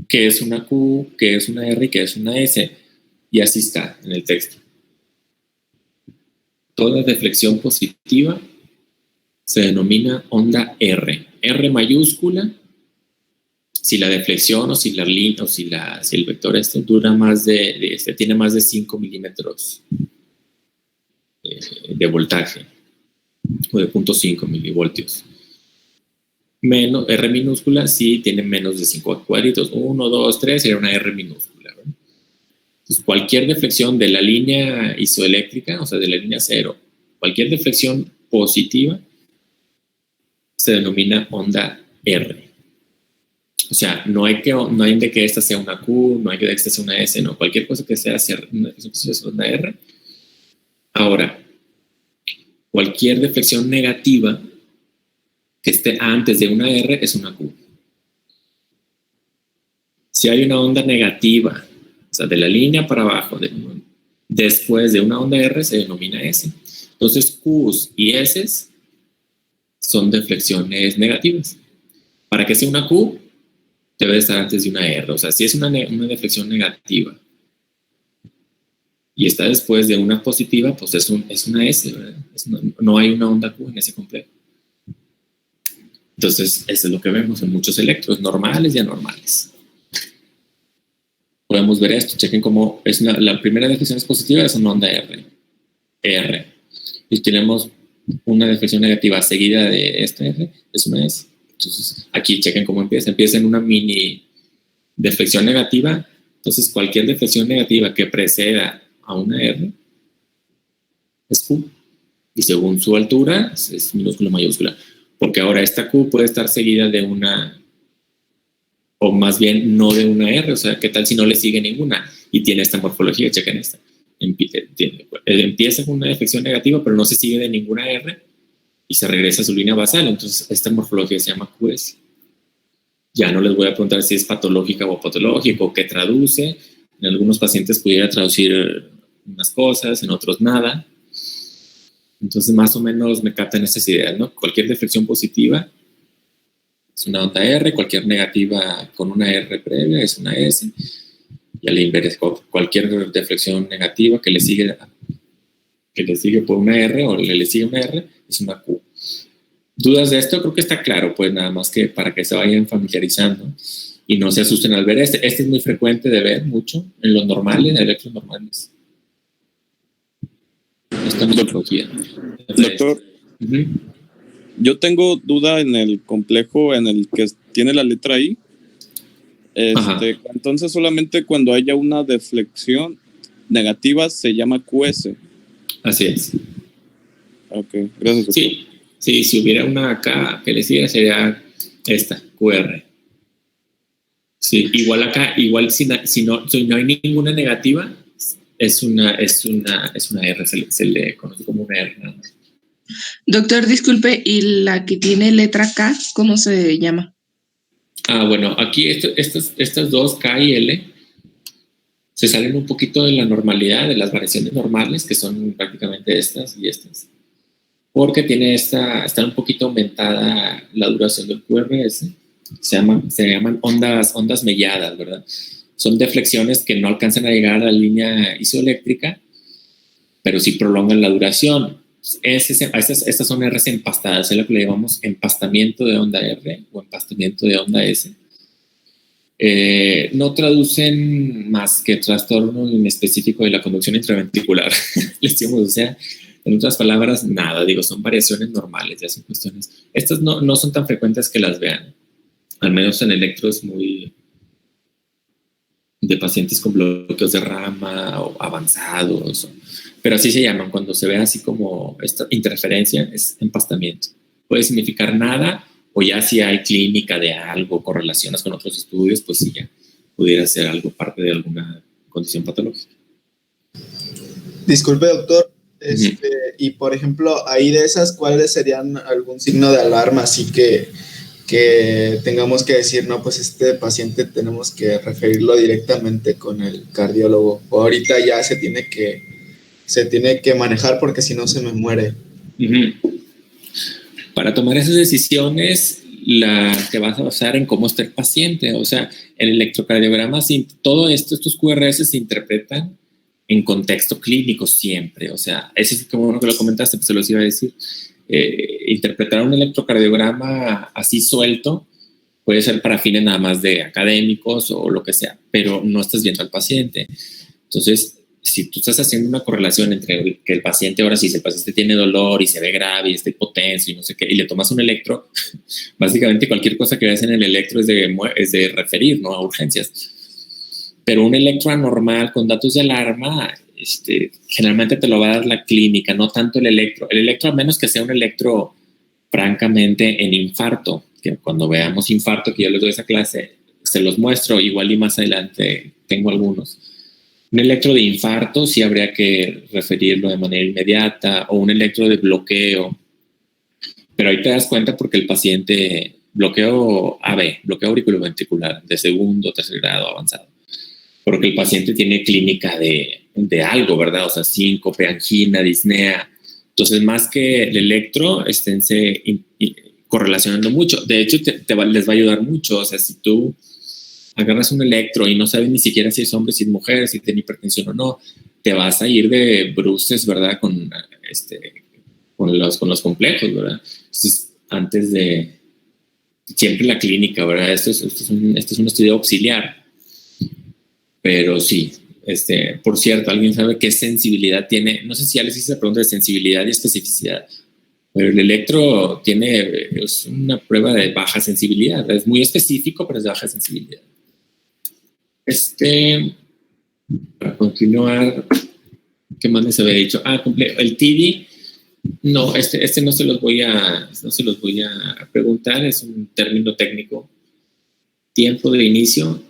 qué es una Q, qué es una R y qué es una S, y así está en el texto. Toda deflexión positiva se denomina onda R. R mayúscula, si la deflexión o si la línea o si el vector dura más tiene más de 5 milímetros de voltaje o de 0.5 milivoltios. Menos, R minúscula si tiene menos de 5 cuadritos. 1, 2, 3 sería una R minúscula, ¿no? Entonces, cualquier deflexión de la línea isoeléctrica, o sea, de la línea 0, cualquier deflexión positiva se denomina onda R. O sea, no hay de que esta sea una Q, no hay de que esta sea una S, no. Cualquier cosa que sea una deflexión positiva es onda R. Ahora, cualquier deflexión negativa que esté antes de una R es una Q. Si hay una onda negativa, o sea, de la línea para abajo, después de una onda R, se denomina S. Entonces, Qs y Ss son deflexiones negativas. Para que sea una Q, debe estar antes de una R. O sea, si es una deflexión negativa y está después de una positiva, pues es una S, ¿verdad? No hay una onda Q en ese complejo. Entonces, eso es lo que vemos en muchos electros, normales y anormales. Podemos ver esto, chequen cómo es la primera deflexión es positiva, es una onda R. Y tenemos una deflexión negativa seguida de esta R, es una S. Entonces, aquí chequen cómo empieza. Empieza en una mini deflexión negativa. Entonces, cualquier deflexión negativa que preceda a una R es Q. Y según su altura, es minúscula o mayúscula. Porque ahora esta Q puede estar seguida de una, o más bien no de una R, o sea, ¿qué tal si no le sigue ninguna? Y tiene esta morfología, chequen esta. Empieza con una deflexión negativa, pero no se sigue de ninguna R y se regresa a su línea basal. Entonces, esta morfología se llama QS. Ya no les voy a preguntar si es patológica o patológico, o qué traduce. En algunos pacientes pudiera traducir unas cosas, en otros nada. Entonces, más o menos me captan estas ideas, ¿no? Cualquier deflexión positiva es una onda R, cualquier negativa con una R previa es una S, y a la inversa, cualquier deflexión negativa que le sigue por una R o le sigue una R es una Q. ¿Dudas de esto? Creo que está claro, pues nada más que para que se vayan familiarizando y no se asusten al ver este. Este es muy frecuente de ver mucho en los normales, en electros normales. Esta metodología. Doctor, yo tengo duda en el complejo en el que tiene la letra I. Entonces, solamente cuando haya una deflexión negativa se llama QS. Así es. Ok, gracias, doctor. Sí, si hubiera una acá que le sigue sería esta, QR. Sí, igual acá, igual si no hay ninguna negativa, es una R, se le conoce como una R nada más. Doctor, disculpe, ¿y la que tiene letra K, cómo se llama? Bueno, aquí estas dos, K y L, se salen un poquito de la normalidad, de las variaciones normales, que son prácticamente estas y estas, porque está un poquito aumentada la duración del QRS. Se llaman ondas melladas, ¿verdad? Son deflexiones que no alcanzan a llegar a la línea isoeléctrica, pero sí prolongan la duración. Estas son R's empastadas, es lo que le llamamos empastamiento de onda R o empastamiento de onda S. No traducen más que trastorno inespecífico de la conducción intraventricular. Les decimos, o sea, en otras palabras, nada, son variaciones normales, ya son cuestiones. Estas no son tan frecuentes que las vean, al menos en electros muy de pacientes con bloqueos de rama o avanzados, pero así se llaman. Cuando se ve así como esta interferencia, es empastamiento. Puede significar nada, o ya si hay clínica de algo, correlaciones con otros estudios, pues sí, ya pudiera ser algo parte de alguna condición patológica. Disculpe, doctor. Y por ejemplo, ahí de esas, ¿cuáles serían algún signo de alarma? Así que tengamos que decir, no, pues este paciente tenemos que referirlo directamente con el cardiólogo, o ahorita ya se tiene que manejar porque si no se me muere. Para tomar esas decisiones, te vas a basar en cómo está el paciente. O sea, el electrocardiograma, todo estos QRS se interpretan en contexto clínico siempre. O sea, eso es como bueno que lo comentaste, pues se los iba a decir. Interpretar un electrocardiograma así suelto puede ser para fines nada más de académicos o lo que sea, pero no estás viendo al paciente. Entonces, si tú estás haciendo una correlación entre que el paciente, ahora sí, si el paciente tiene dolor y se ve grave y está hipotenso y no sé qué, y le tomas un electro, básicamente cualquier cosa que veas en el electro es de referir, ¿no?, a urgencias. Pero un electro anormal con datos de alarma, generalmente te lo va a dar la clínica, no tanto el electro. El electro, a menos que sea un electro francamente en infarto, que cuando veamos infarto, que yo les doy esa clase, se los muestro, igual y más adelante tengo algunos. Un electro de infarto sí habría que referirlo de manera inmediata, o un electro de bloqueo. Pero ahí te das cuenta porque el paciente, bloqueo AB, bloqueo auriculoventricular, de segundo, tercer grado avanzado, porque el paciente tiene clínica de algo, ¿verdad? O sea, síncope, angina, disnea. Entonces, más que el electro, esténse correlacionando mucho. De hecho, les va a ayudar mucho. O sea, si tú agarras un electro y no sabes ni siquiera si es hombre, si es mujer, si tiene hipertensión o no, te vas a ir de bruces, ¿verdad? Con los complejos, ¿verdad? Entonces, antes de siempre la clínica, ¿verdad? Esto es un estudio auxiliar. Pero sí, por cierto, ¿alguien sabe qué sensibilidad tiene? No sé si ya les hice la pregunta de sensibilidad y especificidad, pero el electro es una prueba de baja sensibilidad. Es muy específico, pero es de baja sensibilidad. Para continuar, ¿qué más les había dicho? El TD, no, no se los voy a preguntar, es un término técnico. Tiempo de inicio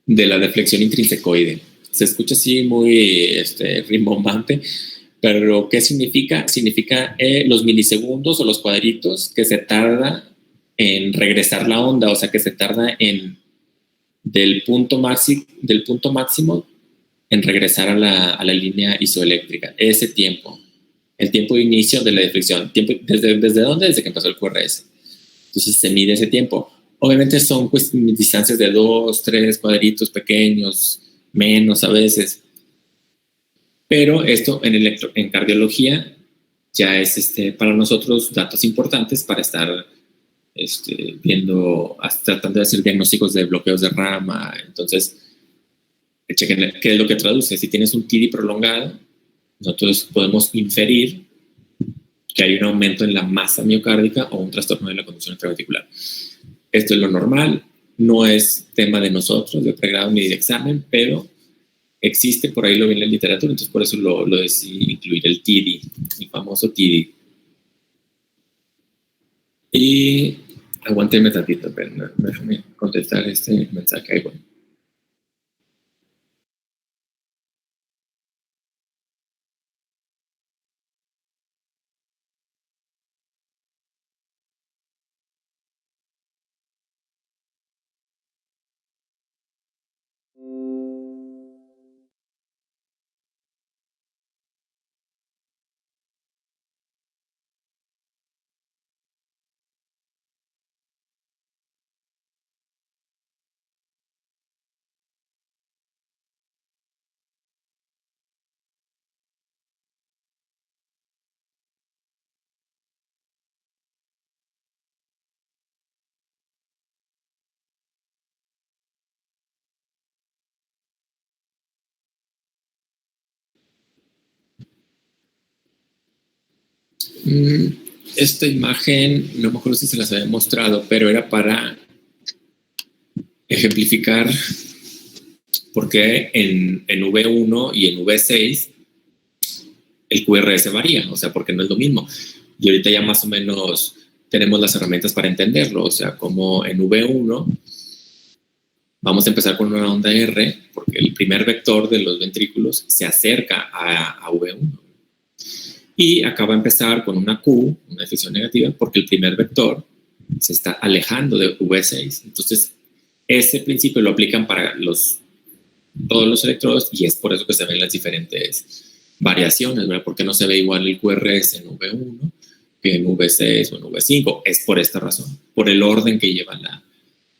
de la deflexión intrinsecoide. Se escucha así muy rimbombante, pero ¿qué significa? Significa los milisegundos o los cuadritos que se tarda en regresar la onda, o sea, que se tarda del punto máximo en regresar a la línea isoeléctrica. Ese tiempo, el tiempo de inicio de la deflexión. ¿Desde dónde? Desde que empezó el QRS. Entonces se mide ese tiempo. Obviamente son distancias de 2, 3 cuadritos pequeños, menos a veces. Pero esto en cardiología ya es para nosotros datos importantes para estar tratando de hacer diagnósticos de bloqueos de rama. Entonces, chequen qué es lo que traduce. Si tienes un TD prolongado, nosotros podemos inferir que hay un aumento en la masa miocárdica o un trastorno de la conducción intraventricular. Esto es lo normal, no es tema de nosotros, de pregrado ni de examen, pero existe, por ahí lo vi en la literatura, entonces por eso lo decidí incluir, el TD, el famoso TD. Y Aguánteme tantito, pero déjame contestar este mensaje. Ahí voy. Esta imagen, no me acuerdo si se las había mostrado, pero era para ejemplificar por qué en V1 y en V6 el QRS varía, o sea, porque no es lo mismo. Y ahorita ya más o menos tenemos las herramientas para entenderlo, o sea, como en V1 vamos a empezar con una onda R, porque el primer vector de los ventrículos se acerca a V1. Y acaba de empezar con una Q, una definición negativa, porque el primer vector se está alejando de V6. Entonces, ese principio lo aplican para todos los electrodos y es por eso que se ven las diferentes variaciones, ¿verdad? Porque no se ve igual el QRS en V1 que en V6 o en V5. Es por esta razón, por el orden que lleva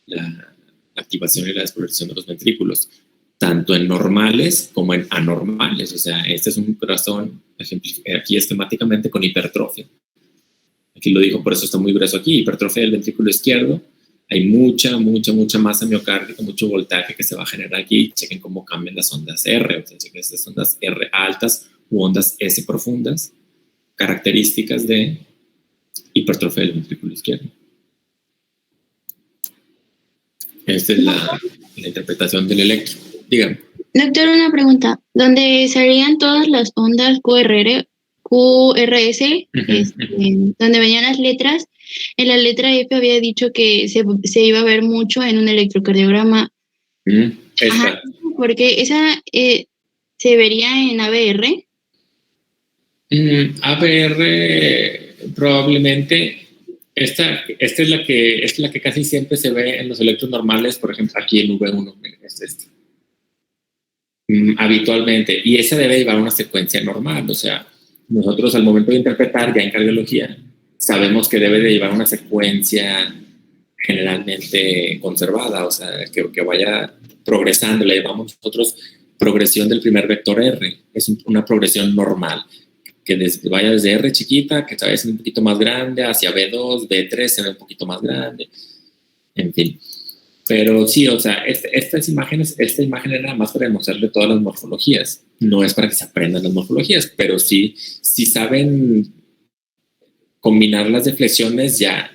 la activación y la despolarización de los ventrículos, tanto en normales como en anormales. O sea, este es un corazón aquí esquemáticamente con hipertrofia. Aquí lo digo, por eso está muy grueso aquí, hipertrofia del ventrículo izquierdo. Hay mucha masa miocárdica, mucho voltaje que se va a generar aquí. Chequen cómo cambian las ondas R, o sea, chequen estas ondas R altas u ondas S profundas, características de hipertrofia del ventrículo izquierdo. Esta es la interpretación del electro. Dígame. Doctor, una pregunta. ¿Dónde serían todas las ondas QRS, donde venían las letras? En la letra F había dicho que se iba a ver mucho en un electrocardiograma. Ajá, porque esa se vería en ABR. ABR probablemente. Esta es la que casi siempre se ve en los electros normales, por ejemplo, aquí en V1. Es este. Habitualmente. Y esa debe llevar una secuencia normal. O sea, nosotros al momento de interpretar ya en cardiología sabemos que debe de llevar una secuencia generalmente conservada, o sea, que vaya progresando. Le llamamos nosotros progresión del primer vector R. Es una progresión normal, que vaya desde R chiquita, que vaya siendo un poquito más grande, hacia B2, B3 se ve un poquito más grande, en fin. Pero sí, o sea, esta imagen es nada más para demostrarle todas las morfologías. No es para que se aprendan las morfologías, pero sí, si saben combinar las deflexiones, ya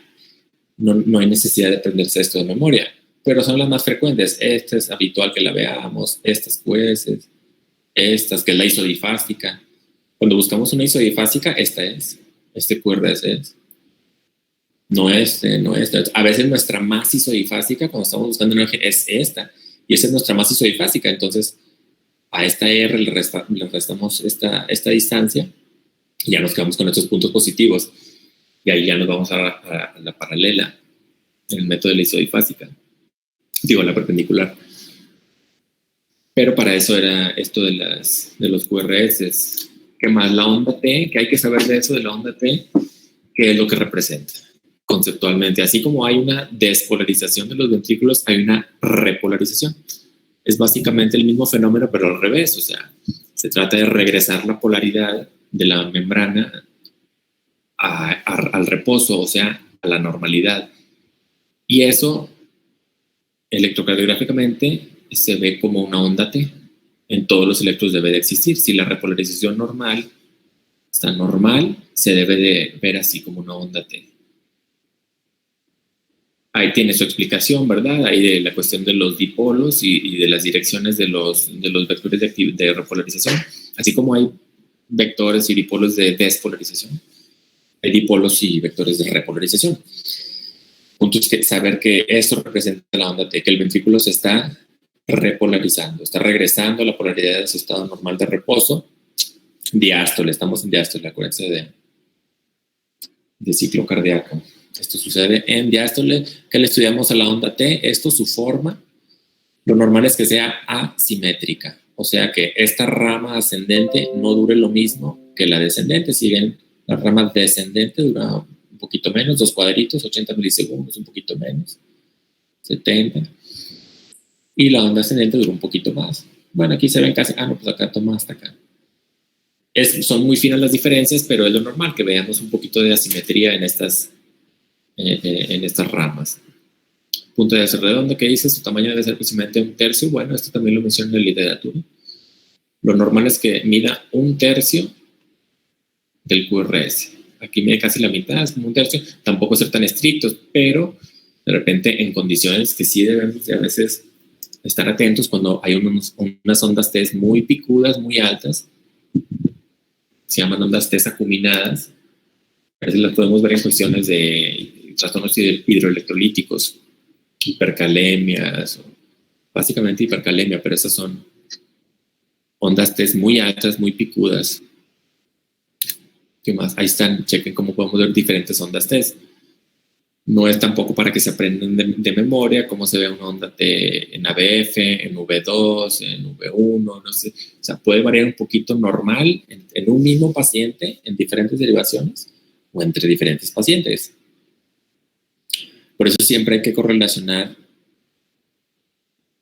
no hay necesidad de aprenderse esto de memoria. Pero son las más frecuentes. Esta es habitual que la veamos, estas jueces, estas que es la isodifástica. Cuando buscamos una isodifásica, este QRS es. No este. A veces nuestra más isodifásica, cuando estamos buscando una es esta. Y esa es nuestra más isodifásica. Entonces, a esta R le restamos esta distancia y ya nos quedamos con estos puntos positivos. Y ahí ya nos vamos a la paralela, en el método de la isodifásica. Digo, la perpendicular. Pero para eso era esto de los QRS. ¿Qué más? La onda T, que hay que saber de eso de la onda T, qué es lo que representa conceptualmente. Así como hay una despolarización de los ventrículos, hay una repolarización. Es básicamente el mismo fenómeno, pero al revés. O sea, se trata de regresar la polaridad de la membrana al reposo, o sea, a la normalidad. Y eso, electrocardiográficamente, se ve como una onda T. En todos los electrodos debe de existir. Si la repolarización normal está normal, se debe de ver así como una onda T. Ahí tiene su explicación, ¿verdad? Ahí de la cuestión de los dipolos y de las direcciones de los vectores de repolarización, así como hay vectores y dipolos de despolarización. Hay dipolos y vectores de repolarización. punto es que saber que esto representa la onda T, que el ventrículo se está repolarizando, está regresando a la polaridad de su estado normal de reposo. Diástole, estamos en diástole, acuérdense de ciclo cardíaco. Esto sucede en diástole, que le estudiamos a la onda T. Esto, su forma, lo normal es que sea asimétrica, o sea que esta rama ascendente no dure lo mismo que la descendente. Si bien la rama descendente dura un poquito menos, 2 cuadritos, 80 milisegundos, un poquito menos, 70, y la onda ascendente dura un poquito más. Bueno, aquí se ven casi, no, pues acá toma hasta acá. Son muy finas las diferencias, pero es lo normal que veamos un poquito de asimetría en estas ramas. Punto de ser redondo, ¿qué dice? Su tamaño debe ser aproximadamente 1/3. Bueno, esto también lo menciona en la literatura. Lo normal es que mida 1/3 del QRS. Aquí mide casi la mitad, es como 1/3. Tampoco ser tan estrictos, pero de repente en condiciones que sí debemos de a veces estar atentos cuando hay unas ondas T muy picudas, muy altas. Se llaman ondas T acuminadas. A veces las podemos ver en cuestiones de trastornos hidroelectrolíticos, hipercalemias, básicamente hipercalemia, pero esas son ondas T muy altas, muy picudas. ¿Qué más? Ahí están, chequen cómo podemos ver diferentes ondas T. No es tampoco para que se aprendan de memoria cómo se ve una onda T en ABF, en V2, en V1, no sé. O sea, puede variar un poquito normal en un mismo paciente, en diferentes derivaciones o entre diferentes pacientes. Por eso siempre hay que correlacionar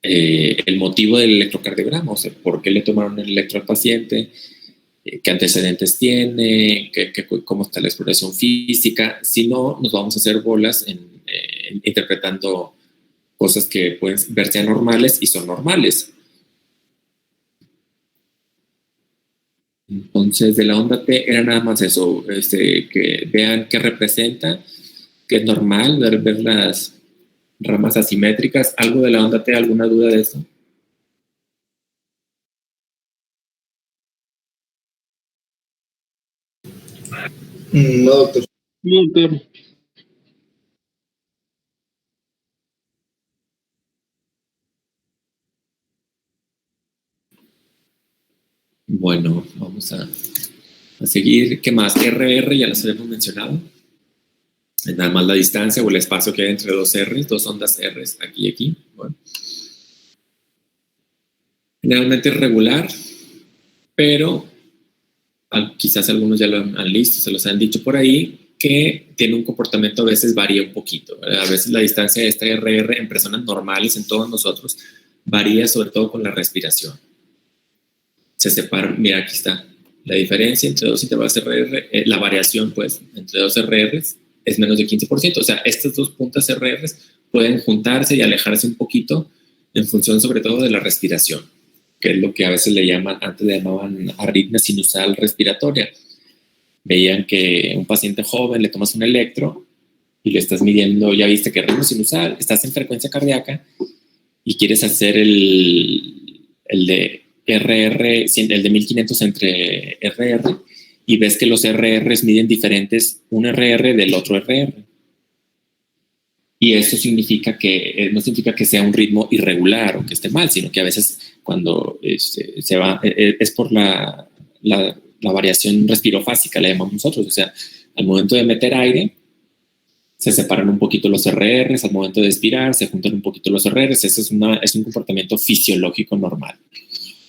el motivo del electrocardiograma, o sea, por qué le tomaron el electro al paciente, qué antecedentes tiene, cómo está la exploración física. Si no, nos vamos a hacer bolas interpretando cosas que pueden verse anormales y son normales. Entonces, de la onda T era nada más eso, que vean qué representa, que es normal ver las ramas asimétricas. ¿Algo de la onda T? ¿Alguna duda de eso? No, doctor. No, doctor. Bueno, vamos a seguir. ¿Qué más? RR ya las habíamos mencionado. Es nada más la distancia o el espacio que hay entre dos R's, dos ondas R's, aquí y aquí. Bueno. Generalmente es regular, pero quizás algunos ya lo han listo, se los han dicho por ahí, que tiene un comportamiento a veces varía un poquito, ¿verdad? A veces la distancia de esta RR en personas normales, en todos nosotros, varía sobre todo con la respiración. Se separa, mira, aquí está la diferencia entre dos intervalos RR, la variación pues entre dos RRs es menos de 15%, o sea, estas dos puntas RRs pueden juntarse y alejarse un poquito en función sobre todo de la respiración, que es lo que a veces le llaman, antes le llamaban arritmia sinusal respiratoria. Veían que un paciente joven le tomas un electro y le estás midiendo, ya viste que ritmo sinusal, estás en frecuencia cardíaca y quieres hacer el de RR, el de 1500 entre RR, y ves que los RRs miden diferentes, un RR del otro RR. Y eso significa que, no significa que sea un ritmo irregular o que esté mal, sino que a veces cuando se va, es por la variación respirofásica, la llamamos nosotros. O sea, al momento de meter aire, se separan un poquito los RRs, al momento de expirar, se juntan un poquito los RRs. Eso es un comportamiento fisiológico normal.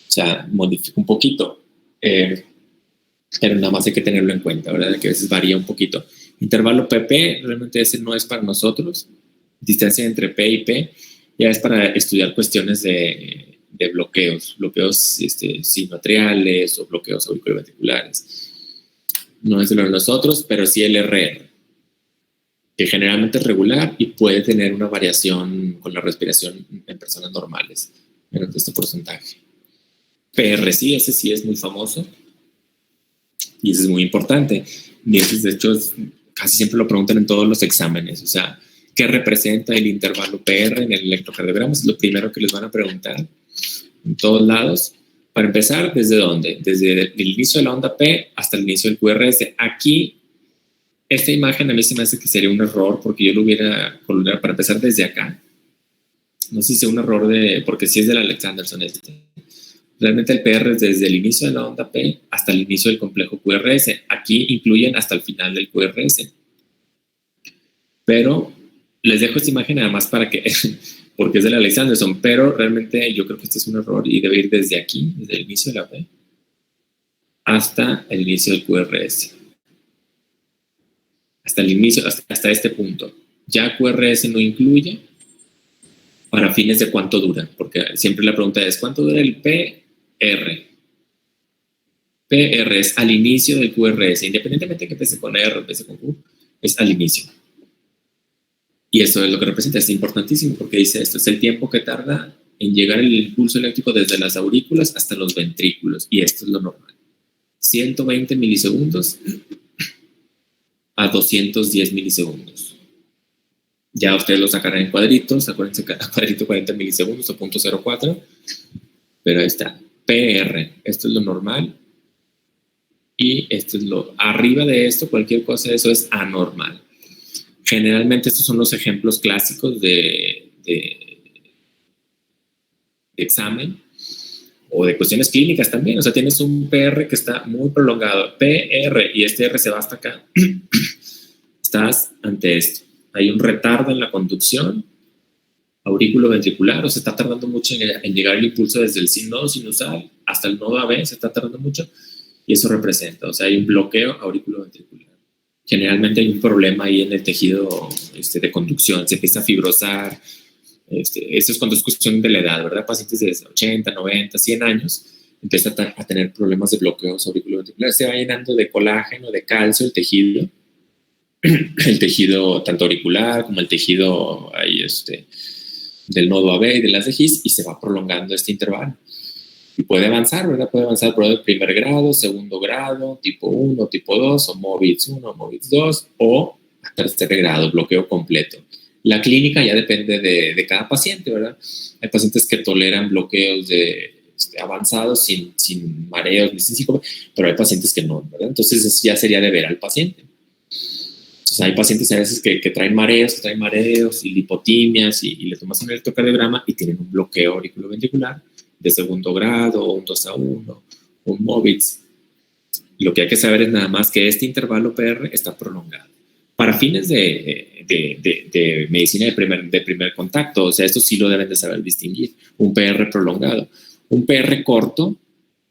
O sea, modifica un poquito, pero nada más hay que tenerlo en cuenta, ¿verdad? Que a veces varía un poquito. Intervalo PP, realmente ese no es para nosotros. Distancia entre P y P ya es para estudiar cuestiones de bloqueos sinoatriales o bloqueos auriculoventriculares. No es de lo de nosotros, pero sí el RR, que generalmente es regular y puede tener una variación con la respiración en personas normales, menos de este porcentaje. PR sí, ese sí es muy famoso y ese es muy importante. Y ese, de hecho, casi siempre lo preguntan en todos los exámenes. O sea, ¿qué representa el intervalo PR en el electrocardiograma? Es lo primero que les van a preguntar en todos lados. Para empezar, ¿desde dónde? Desde el inicio de la onda P hasta el inicio del QRS. Aquí esta imagen a mí se me hace que sería un error porque yo lo hubiera colocado para empezar desde acá. No sé si sea un error porque si es del Alexanderson Realmente el PR es desde el inicio de la onda P hasta el inicio del complejo QRS. Aquí incluyen hasta el final del QRS. Pero les dejo esta imagen nada más para que, porque es del Alexanderson, pero realmente yo creo que este es un error y debe ir desde aquí, desde el inicio de la P, hasta el inicio del QRS. Hasta el inicio, hasta este punto. Ya QRS no incluye para fines de cuánto dura, porque siempre la pregunta es, ¿cuánto dura el PR? PR es al inicio del QRS, independientemente de que empiece con R o empiece con Q, es al inicio. Y eso es lo que representa, es importantísimo, porque dice esto, es el tiempo que tarda en llegar el impulso eléctrico desde las aurículas hasta los ventrículos, y esto es lo normal. 120 milisegundos a 210 milisegundos. Ya ustedes lo sacarán en cuadritos, acuérdense que cuadrito 40 milisegundos o 0.04, pero ahí está, PR, esto es lo normal, y esto es lo, arriba de esto, cualquier cosa de eso es anormal. Generalmente estos son los ejemplos clásicos de examen o de cuestiones clínicas también, o sea, tienes un PR que está muy prolongado, PR, y este R se va hasta acá, estás ante esto. Hay un retardo en la conducción aurículo-ventricular, o se está tardando mucho en llegar el impulso desde el nodo sinusal hasta el nodo AB, se está tardando mucho, y eso representa, o sea, hay un bloqueo aurículo-ventricular. Generalmente hay un problema ahí en el tejido de conducción, se empieza a fibrosar, esto es cuando es cuestión de la edad, ¿verdad? Pacientes de 80, 90, 100 años empiezan a tener problemas de bloqueos auriculoventriculares, se va llenando de colágeno, de calcio el tejido tanto auricular como el tejido ahí, del nodo AB y de las de His, y se va prolongando este intervalo. Y puede avanzar, ¿verdad? Puede avanzar por el primer grado, segundo grado, tipo 1, tipo 2, o MOVITS 1, MOVITS 2, o tercer grado, bloqueo completo. La clínica ya depende de cada paciente, ¿verdad? Hay pacientes que toleran bloqueos avanzados sin mareos ni sin síncope, pero hay pacientes que no, ¿verdad? Entonces eso ya sería de ver al paciente. O sea, hay pacientes a veces que traen mareos y lipotimias y le tomas un electrocardiograma y tienen un bloqueo auriculoventricular de segundo grado, o un 2-1, un MOVITS. Lo que hay que saber es nada más que este intervalo PR está prolongado. Para fines de medicina de primer contacto, o sea, esto sí lo deben de saber distinguir. Un PR prolongado. Un PR corto,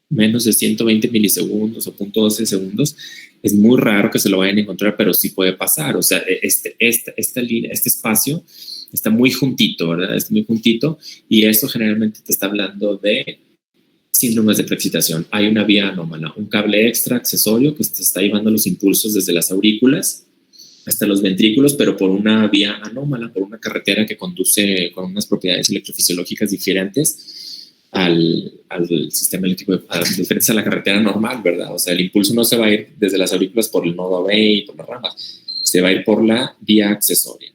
menos de 120 milisegundos o 0.12 segundos, es muy raro que se lo vayan a encontrar, pero sí puede pasar. O sea, esta línea, este espacio está muy juntito, ¿verdad? Está muy juntito, y eso generalmente te está hablando de síndromes de preexcitación. Hay una vía anómala, un cable extra accesorio que te está llevando los impulsos desde las aurículas hasta los ventrículos, pero por una vía anómala, por una carretera que conduce con unas propiedades electrofisiológicas diferentes al sistema eléctrico, diferentes a la carretera normal, ¿verdad? O sea, el impulso no se va a ir desde las aurículas por el nodo AB y por las ramas, se va a ir por la vía accesoria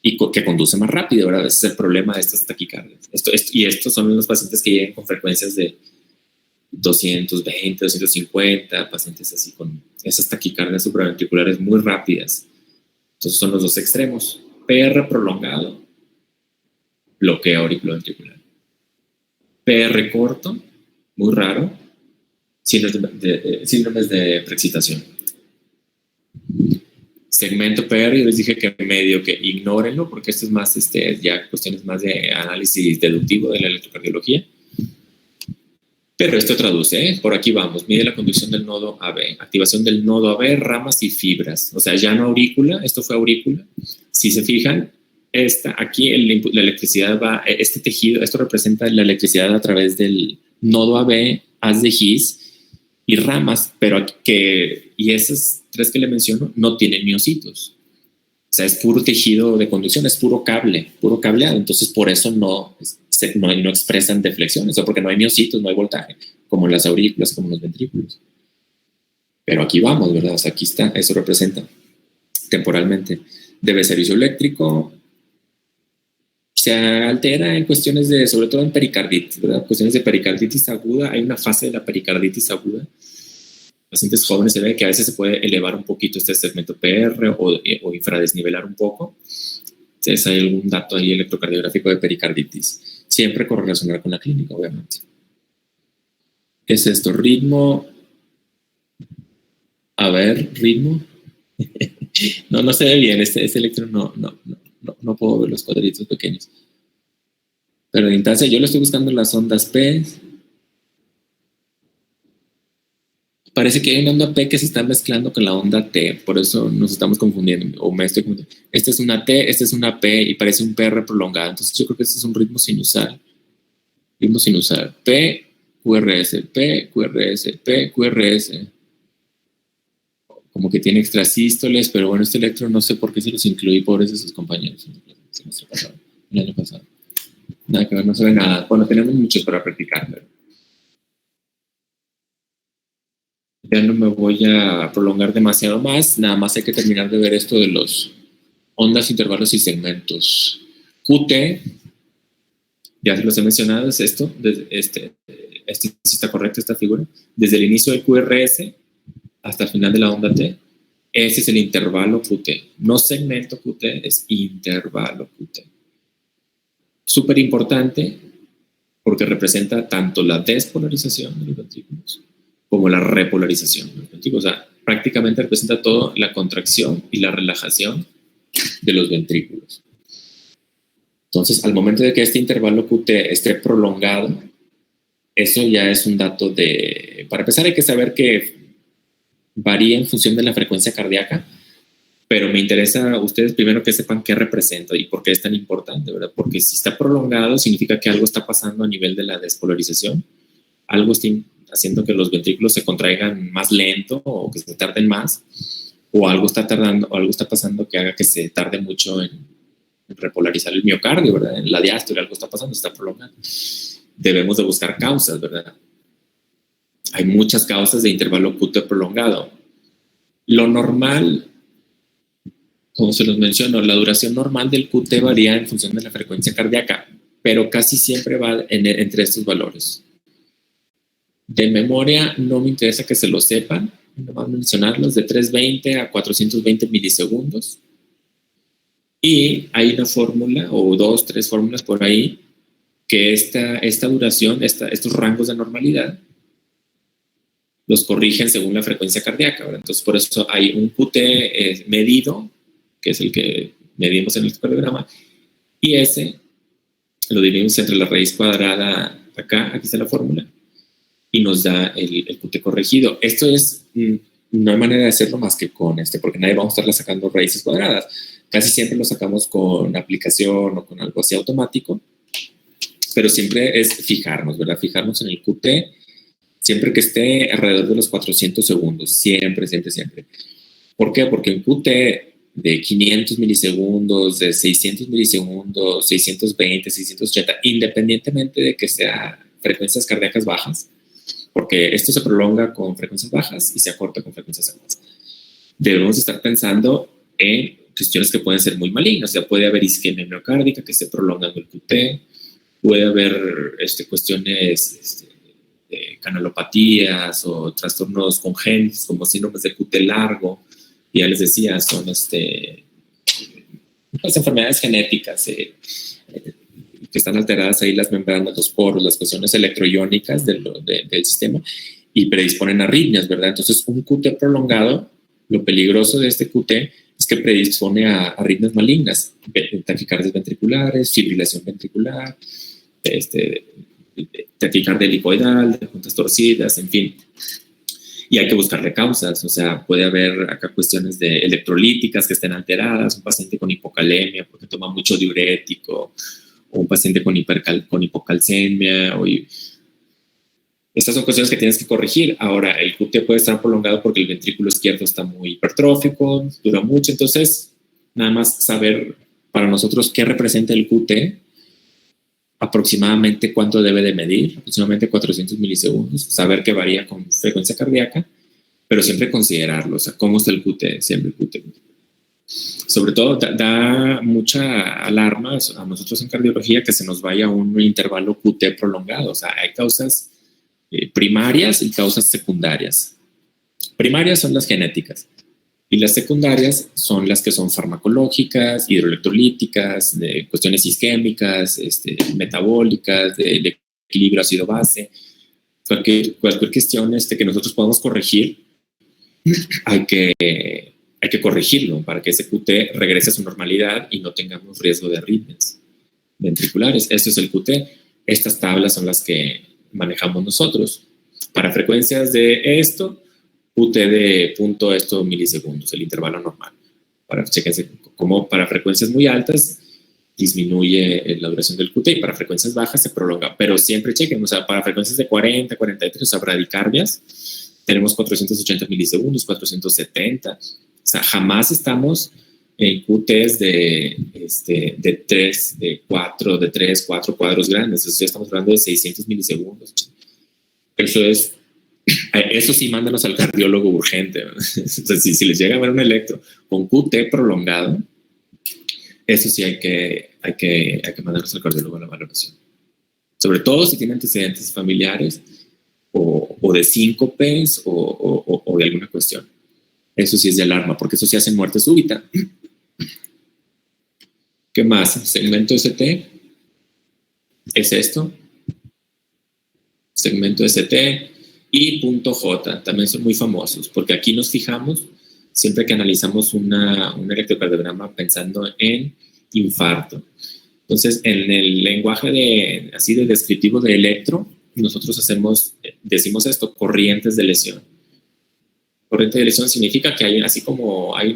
y que conduce más rápido, ¿verdad? Ese es el problema de estas taquicardias. Y estos son los pacientes que llegan con frecuencias de 220, 250, pacientes así con esas taquicardias supraventriculares muy rápidas. Entonces son los dos extremos. PR prolongado, bloqueo auriculoventricular. PR corto, muy raro, síndromes de preexcitación. Segmento PR, yo les dije que medio que ignórenlo, porque esto es más, ya cuestiones más de análisis deductivo de la electrocardiología. Pero esto traduce, por aquí vamos, mide la conducción del nodo AB, activación del nodo AB, ramas y fibras. O sea, ya no aurícula, esto fue aurícula. Si se fijan, aquí la electricidad va, este tejido, esto representa la electricidad a través del nodo AB, haz de His y ramas, pero y esas tres que le menciono no tienen miocitos. O sea, es puro tejido de conducción, es puro cableado. Entonces, por eso no expresan deflexiones, o porque no hay miocitos, no hay voltaje, como en las aurículas, como en los ventrículos. Pero aquí vamos, ¿verdad? O sea, aquí está, eso representa temporalmente. Debe servicio eléctrico. Se altera en cuestiones sobre todo en pericarditis, ¿verdad? Cuestiones de pericarditis aguda. Hay una fase de la pericarditis aguda pacientes jóvenes se ve que a veces se puede elevar un poquito este segmento PR o infradesnivelar un poco. Entonces hay algún dato ahí electrocardiográfico de pericarditis. Siempre correlacionar con la clínica, obviamente. ¿Qué es esto? Ritmo. A ver, ritmo. No se ve bien. Este electro no puedo ver los cuadritos pequeños. Pero entonces yo lo estoy buscando en las ondas P. Parece que hay una onda P que se está mezclando con la onda T, por eso nos estamos confundiendo, o me estoy confundiendo. Esta es una T, esta es una P y parece un PR prolongado, entonces yo creo que este es un ritmo sinusal. Ritmo sinusal, P, QRS, P, QRS, P, QRS. Como que tiene extrasístoles, pero bueno, este electro no sé por qué se los incluí, pobres de sus compañeros. El año pasado. Nada que ver, no se ve nada. Bueno, tenemos muchos para practicar, pero ya no me voy a prolongar demasiado más, nada más hay que terminar de ver esto de los ondas, intervalos y segmentos. QT, ya se los he mencionado, es esto, este sí está correcto esta figura, desde el inicio del QRS hasta el final de la onda T, ese es el intervalo QT, no segmento QT, es intervalo QT. Súper importante porque representa tanto la despolarización de los ventrículos como la repolarización. O sea, prácticamente representa todo la contracción y la relajación de los ventrículos. Entonces, al momento de que este intervalo QT esté prolongado, eso ya es un dato de... Para empezar, hay que saber que varía en función de la frecuencia cardíaca, pero me interesa a ustedes primero que sepan qué representa y por qué es tan importante, ¿verdad? Porque si está prolongado, significa que algo está pasando a nivel de la despolarización, algo está haciendo que los ventrículos se contraigan más lento o que se tarden más, o algo está tardando, o algo está pasando que haga que se tarde mucho en repolarizar el miocardio, ¿verdad? En la diástole algo está pasando, está prolongando. Debemos de buscar causas, ¿verdad? Hay muchas causas de intervalo QT prolongado. Lo normal, como se los menciono, la duración normal del QT varía en función de la frecuencia cardíaca, pero casi siempre va entre estos valores. De memoria, no me interesa que se lo sepan, no van a mencionarlos, de 320 a 420 milisegundos. Y hay una fórmula, o 2, 3 fórmulas por ahí, que esta duración, estos rangos de normalidad, los corrigen según la frecuencia cardíaca, ¿verdad? Entonces, por eso hay un QT medido, que es el que medimos en el electrocardiograma, y ese lo dividimos entre la raíz cuadrada acá, aquí está la fórmula, y nos da el QT corregido. Esto es, no hay manera de hacerlo más que con porque nadie vamos a estarle sacando raíces cuadradas. Casi siempre lo sacamos con aplicación o con algo así automático, pero siempre es fijarnos, ¿verdad? Fijarnos en el QT, siempre que esté alrededor de los 400 segundos, siempre. ¿Por qué? Porque un QT de 500 milisegundos, de 600 milisegundos, 620, 680, independientemente de que sea frecuencias cardíacas bajas, porque esto se prolonga con frecuencias bajas y se acorta con frecuencias altas. Debemos estar pensando en cuestiones que pueden ser muy malignas. O sea, puede haber isquemia miocárdica que esté prolongando el QT, puede haber cuestiones de canalopatías o trastornos congénitos como síndromes de QT largo. Ya les decía, son las enfermedades genéticas que están alteradas ahí las membranas, los poros, las cuestiones electroiónicas del sistema y predisponen a arritmias, ¿verdad? Entonces, un QT prolongado, lo peligroso de este QT es que predispone a arritmias malignas, taquicardias ventriculares, fibrilación ventricular, taquicardia helicoidal, de juntas torcidas, en fin. Y hay que buscarle causas, o sea, puede haber acá cuestiones de electrolíticas que estén alteradas, un paciente con hipocalemia porque toma mucho diurético, o un paciente con hipocalcemia. Estas son cuestiones que tienes que corregir. Ahora, el QT puede estar prolongado porque el ventrículo izquierdo está muy hipertrófico, dura mucho, entonces nada más saber para nosotros qué representa el QT, aproximadamente cuánto debe de medir, aproximadamente 400 milisegundos, saber que varía con frecuencia cardíaca, pero siempre considerarlo, o sea, cómo está el QT, siempre el QT. Sobre todo da mucha alarma a nosotros en cardiología que se nos vaya un intervalo QT prolongado, o sea, hay causas primarias y causas secundarias. Primarias son las genéticas y las secundarias son las que son farmacológicas, hidroelectrolíticas, de cuestiones isquémicas, metabólicas, de equilibrio ácido-base. Cualquier cuestión que nosotros podamos corregir, hay que corregirlo para que ese QT regrese a su normalidad y no tengamos riesgo de arritmias ventriculares. Esto es el QT. Estas tablas son las que manejamos nosotros. Para frecuencias de esto, QT de punto milisegundos, el intervalo normal. Chéquense, como para frecuencias muy altas disminuye la duración del QT y para frecuencias bajas se prolonga. Pero siempre chequen, o sea, para frecuencias de 40, 43, o sea, bradicardias, tenemos 480 milisegundos, 470. O sea, jamás estamos en QTs de 3, de 4, de 3, 4 cuadros grandes. Eso ya estamos hablando de 600 milisegundos. Eso sí, mándanos al cardiólogo urgente. O sea, si les llega a ver un electro con QT prolongado, eso sí hay que mandarnos al cardiólogo a la valoración. Sobre todo si tiene antecedentes familiares o de síncopes o de alguna cuestión. Eso sí es de alarma, porque eso sí hace muerte súbita. ¿Qué más? Segmento ST. ¿Es esto? Segmento ST y punto J. También son muy famosos, porque aquí nos fijamos siempre que analizamos un electrocardiograma pensando en infarto. Entonces, en el lenguaje así de descriptivo de electro, nosotros decimos esto, corrientes de lesión. Corriente de lesión significa que así como hay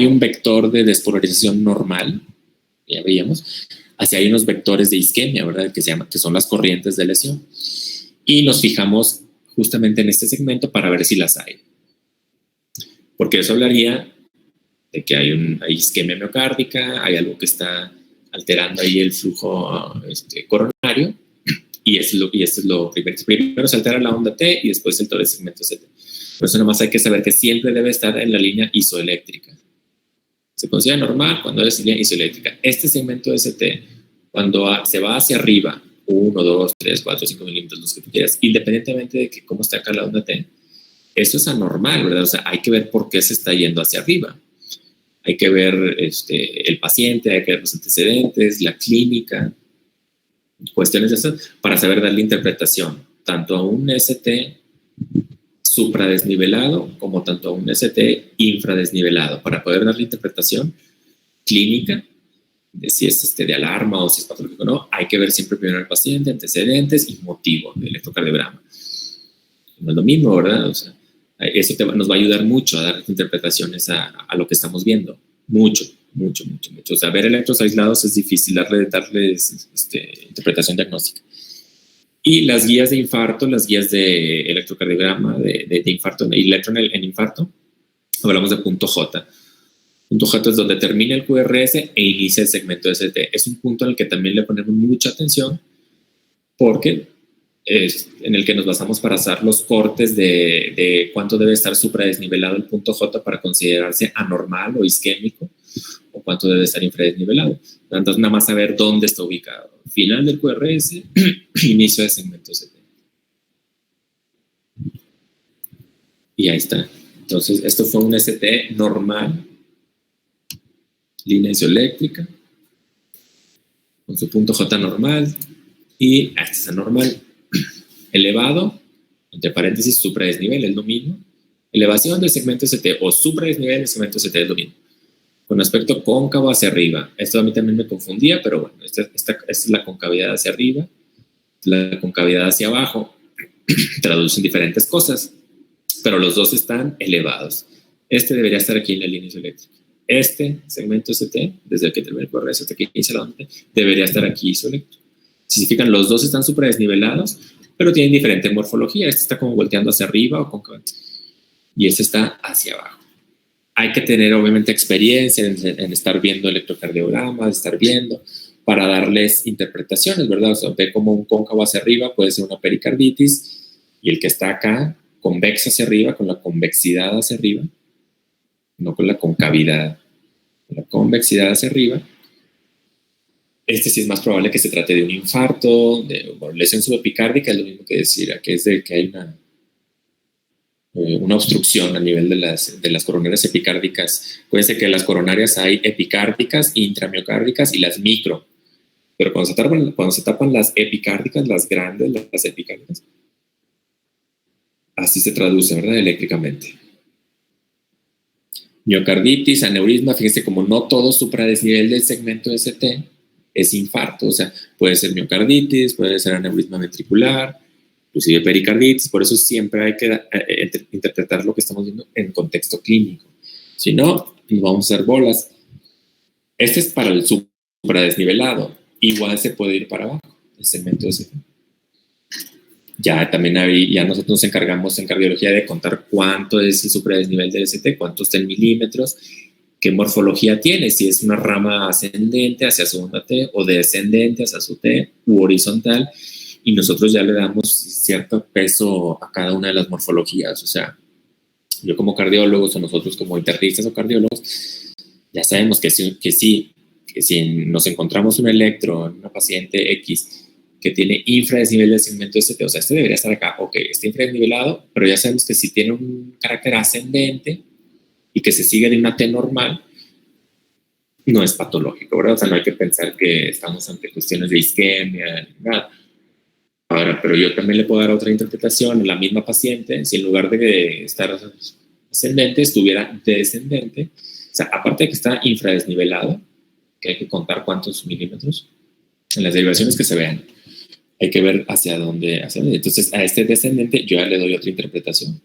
un vector de despolarización normal, ya veíamos, así hay unos vectores de isquemia, ¿verdad? Que son las corrientes de lesión. Y nos fijamos justamente en este segmento para ver si las hay. Porque eso hablaría de que hay isquemia miocárdica, hay algo que está alterando ahí el flujo coronario, y esto es lo primero. Primero se altera la onda T y después todo el segmento ST. Por eso nomás hay que saber que siempre debe estar en la línea isoeléctrica. Se considera normal cuando es línea isoeléctrica. Este segmento ST, cuando se va hacia arriba, 1, 2, 3, 4, 5 milímetros, los que tú quieras, independientemente de cómo está acá la onda T, eso es anormal, ¿verdad? O sea, hay que ver por qué se está yendo hacia arriba. Hay que ver el paciente, hay que ver los antecedentes, la clínica, cuestiones de esas, para saber darle interpretación, tanto a un ST supradesnivelado como tanto a un ST infradesnivelado, para poder darle interpretación clínica de si es de alarma o si es patológico o no. Hay que ver siempre primero al paciente, antecedentes y motivo del electrocardiograma. No es lo mismo, ¿verdad? O sea, eso nos va a ayudar mucho a dar interpretaciones a lo que estamos viendo. Mucho. O sea, ver electros aislados es difícil darles interpretación diagnóstica. Y las guías de infarto, las guías de electrocardiograma, de infarto, electro en infarto, hablamos de punto J. Punto J es donde termina el QRS e inicia el segmento ST. Es un punto en el que también le ponemos mucha atención porque es en el que nos basamos para hacer los cortes de cuánto debe estar supradesnivelado el punto J para considerarse anormal o isquémico, o cuánto debe estar infradesnivelado. Entonces, nada más saber dónde está ubicado. Final del QRS, inicio del segmento ST. Y ahí está. Entonces, esto fue un ST normal, línea isoeléctrica, con su punto J normal, y este es anormal. Elevado, entre paréntesis, supradesnivel, es lo mismo. Elevación del segmento ST o supradesnivel del segmento ST es lo mismo. Con aspecto cóncavo hacia arriba. Esto a mí también me confundía, pero bueno, esta es la concavidad hacia arriba, la concavidad hacia abajo. Traducen diferentes cosas, pero los dos están elevados. Este debería estar aquí en la línea isoeléctrica. Este segmento ST, desde el que termina el QRS hasta que inicia la onda, debería estar aquí isoeléctrico. Si se fijan, los dos están supradesnivelados, pero tienen diferente morfología. Este está como volteando hacia arriba o cóncavo, y este está hacia abajo. Hay que tener obviamente experiencia en estar viendo electrocardiogramas, estar viendo para darles interpretaciones, ¿verdad? O sea, ve como un cóncavo hacia arriba puede ser una pericarditis y el que está acá convexo hacia arriba, con la convexidad hacia arriba, no con la concavidad, con la convexidad hacia arriba. Este sí es más probable que se trate de un infarto, de lesión subepicárdica, es lo mismo que decir, que es de que hay una obstrucción a nivel de las coronarias epicárdicas. Acuérdense que las coronarias hay epicárdicas, intramiocárdicas y las micro. Pero cuando se tapan las epicárdicas, las grandes, las epicárdicas, así se traduce, ¿verdad? Eléctricamente. Miocarditis, aneurisma, fíjense como no todo supradesnivel del segmento ST es infarto, o sea, puede ser miocarditis, puede ser aneurisma ventricular, inclusive pericarditis, por eso siempre hay que interpretar lo que estamos viendo en contexto clínico. Si no, nos vamos a hacer bolas. Este es para el supradesnivelado, igual se puede ir para abajo, el segmento ST. Ya también ya nosotros nos encargamos en cardiología de contar cuánto es el supradesnivel del ST, cuánto está en milímetros, qué morfología tiene, si es una rama ascendente hacia su onda T o descendente hacia su T u horizontal, y nosotros ya le damos cierto peso a cada una de las morfologías. O sea, yo como cardiólogo o nosotros como internistas o cardiólogos ya sabemos que si nos encontramos un electro en una paciente X que tiene infradesnivel del segmento ST, o sea, este debería estar acá, ok, está infradesnivelado, pero ya sabemos que si tiene un carácter ascendente y que se sigue de una T normal, no es patológico, ¿verdad? O sea, no hay que pensar que estamos ante cuestiones de isquemia, ni nada. Ahora, pero yo también le puedo dar otra interpretación a la misma paciente, si en lugar de estar ascendente, estuviera descendente, o sea, aparte de que está infradesnivelado, que hay que contar cuántos milímetros, en las derivaciones que se vean, hay que ver hacia dónde. Entonces, a este descendente yo ya le doy otra interpretación.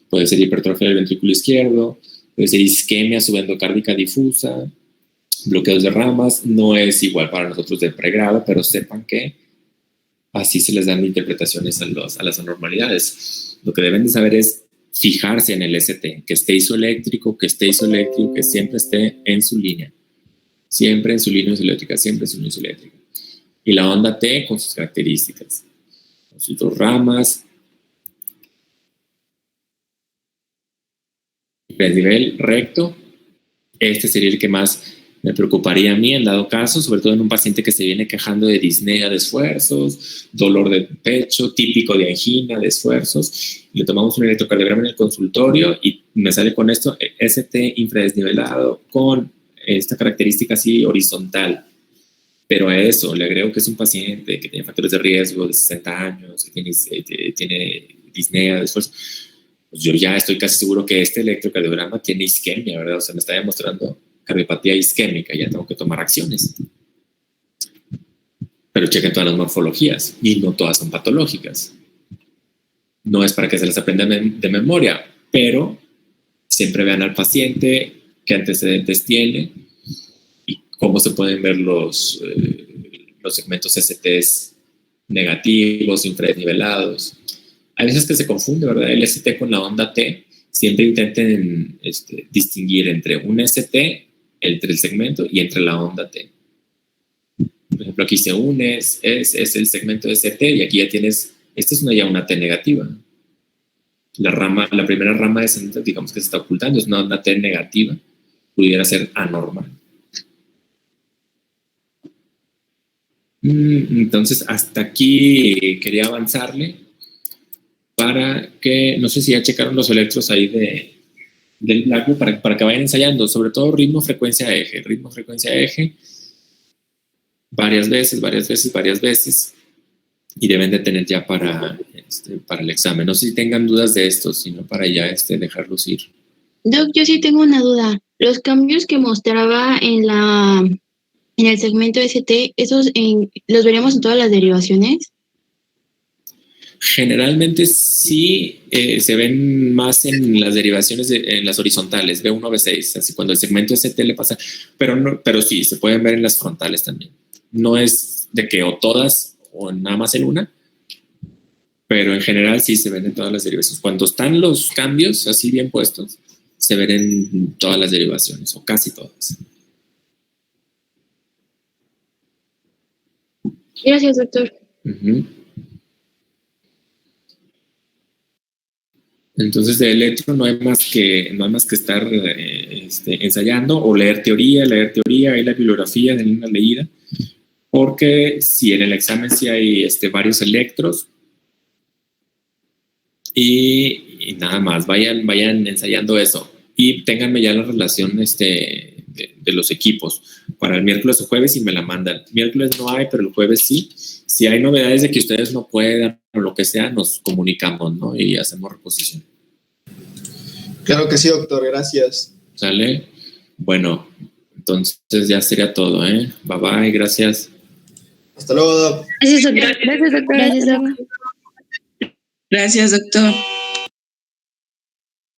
Puede ser hipertrofia del ventrículo izquierdo, puede ser isquemia subendocárdica difusa, bloqueos de ramas. No es igual para nosotros de pregrado, pero sepan que así se les dan interpretaciones a las anormalidades. Lo que deben de saber es fijarse en el ST, que esté isoeléctrico, que siempre esté en su línea. Siempre en su línea isoeléctrica, siempre en su línea isoeléctrica. Y la onda T con sus características, con sus dos ramas. Desnivel recto, este sería el que más me preocuparía a mí en dado caso, sobre todo en un paciente que se viene quejando de disnea de esfuerzos, dolor de pecho, típico de angina de esfuerzos. Le tomamos un electrocardiograma en el consultorio y me sale con esto, ST infradesnivelado con esta característica así horizontal. Pero a eso le agrego que es un paciente que tiene factores de riesgo de 60 años, que tiene disnea de esfuerzo. Pues yo ya estoy casi seguro que este electrocardiograma tiene isquemia, ¿verdad? O sea, me está demostrando cardiopatía isquémica, ya tengo que tomar acciones. Pero chequen todas las morfologías y no todas son patológicas. No es para que se las aprendan de memoria, pero siempre vean al paciente, qué antecedentes tiene y cómo se pueden ver los segmentos STs negativos, infradesnivelados. Hay veces que se confunde, ¿verdad? El ST con la onda T. Siempre intenten distinguir entre un ST, entre el segmento y entre la onda T. Por ejemplo, aquí se une, es el segmento ST y aquí ya tienes, esta es ya una T negativa. La primera rama descendente, digamos que se está ocultando, es una onda T negativa, pudiera ser anormal. Entonces, hasta aquí quería avanzarle para que, no sé si ya checaron los electros ahí del Blackboard para que vayan ensayando, sobre todo ritmo, frecuencia, eje, varias veces, y deben de tener ya para el examen. No sé si tengan dudas de esto, sino para ya dejarlos ir. Doc, yo sí tengo una duda. Los cambios que mostraba en el segmento ST, ¿esos los veremos en todas las derivaciones? Generalmente sí se ven más en las derivaciones, en las horizontales, B1, B6, así cuando el segmento ST le pasa, pero sí, se pueden ver en las frontales también. No es de que o todas o nada más en una, pero en general sí se ven en todas las derivaciones. Cuando están los cambios así bien puestos, se ven en todas las derivaciones, o casi todas. Gracias, doctor. Entonces de electro no hay más que estar ensayando o leer teoría, ahí la bibliografía de una leída, porque si en el examen sí hay varios electros y y nada más, vayan ensayando eso y ténganme ya la relación de los equipos para el miércoles o jueves y me la mandan. Miércoles no hay, pero el jueves sí. Si hay novedades de que ustedes no puedan o lo que sea, nos comunicamos, ¿no? Y hacemos reposición. Claro que sí, doctor, gracias. ¿Sale? Bueno, entonces ya sería todo, ¿eh? Bye bye, gracias. Hasta luego, doc. Gracias, doctor. Gracias, doctor. Gracias, doctor.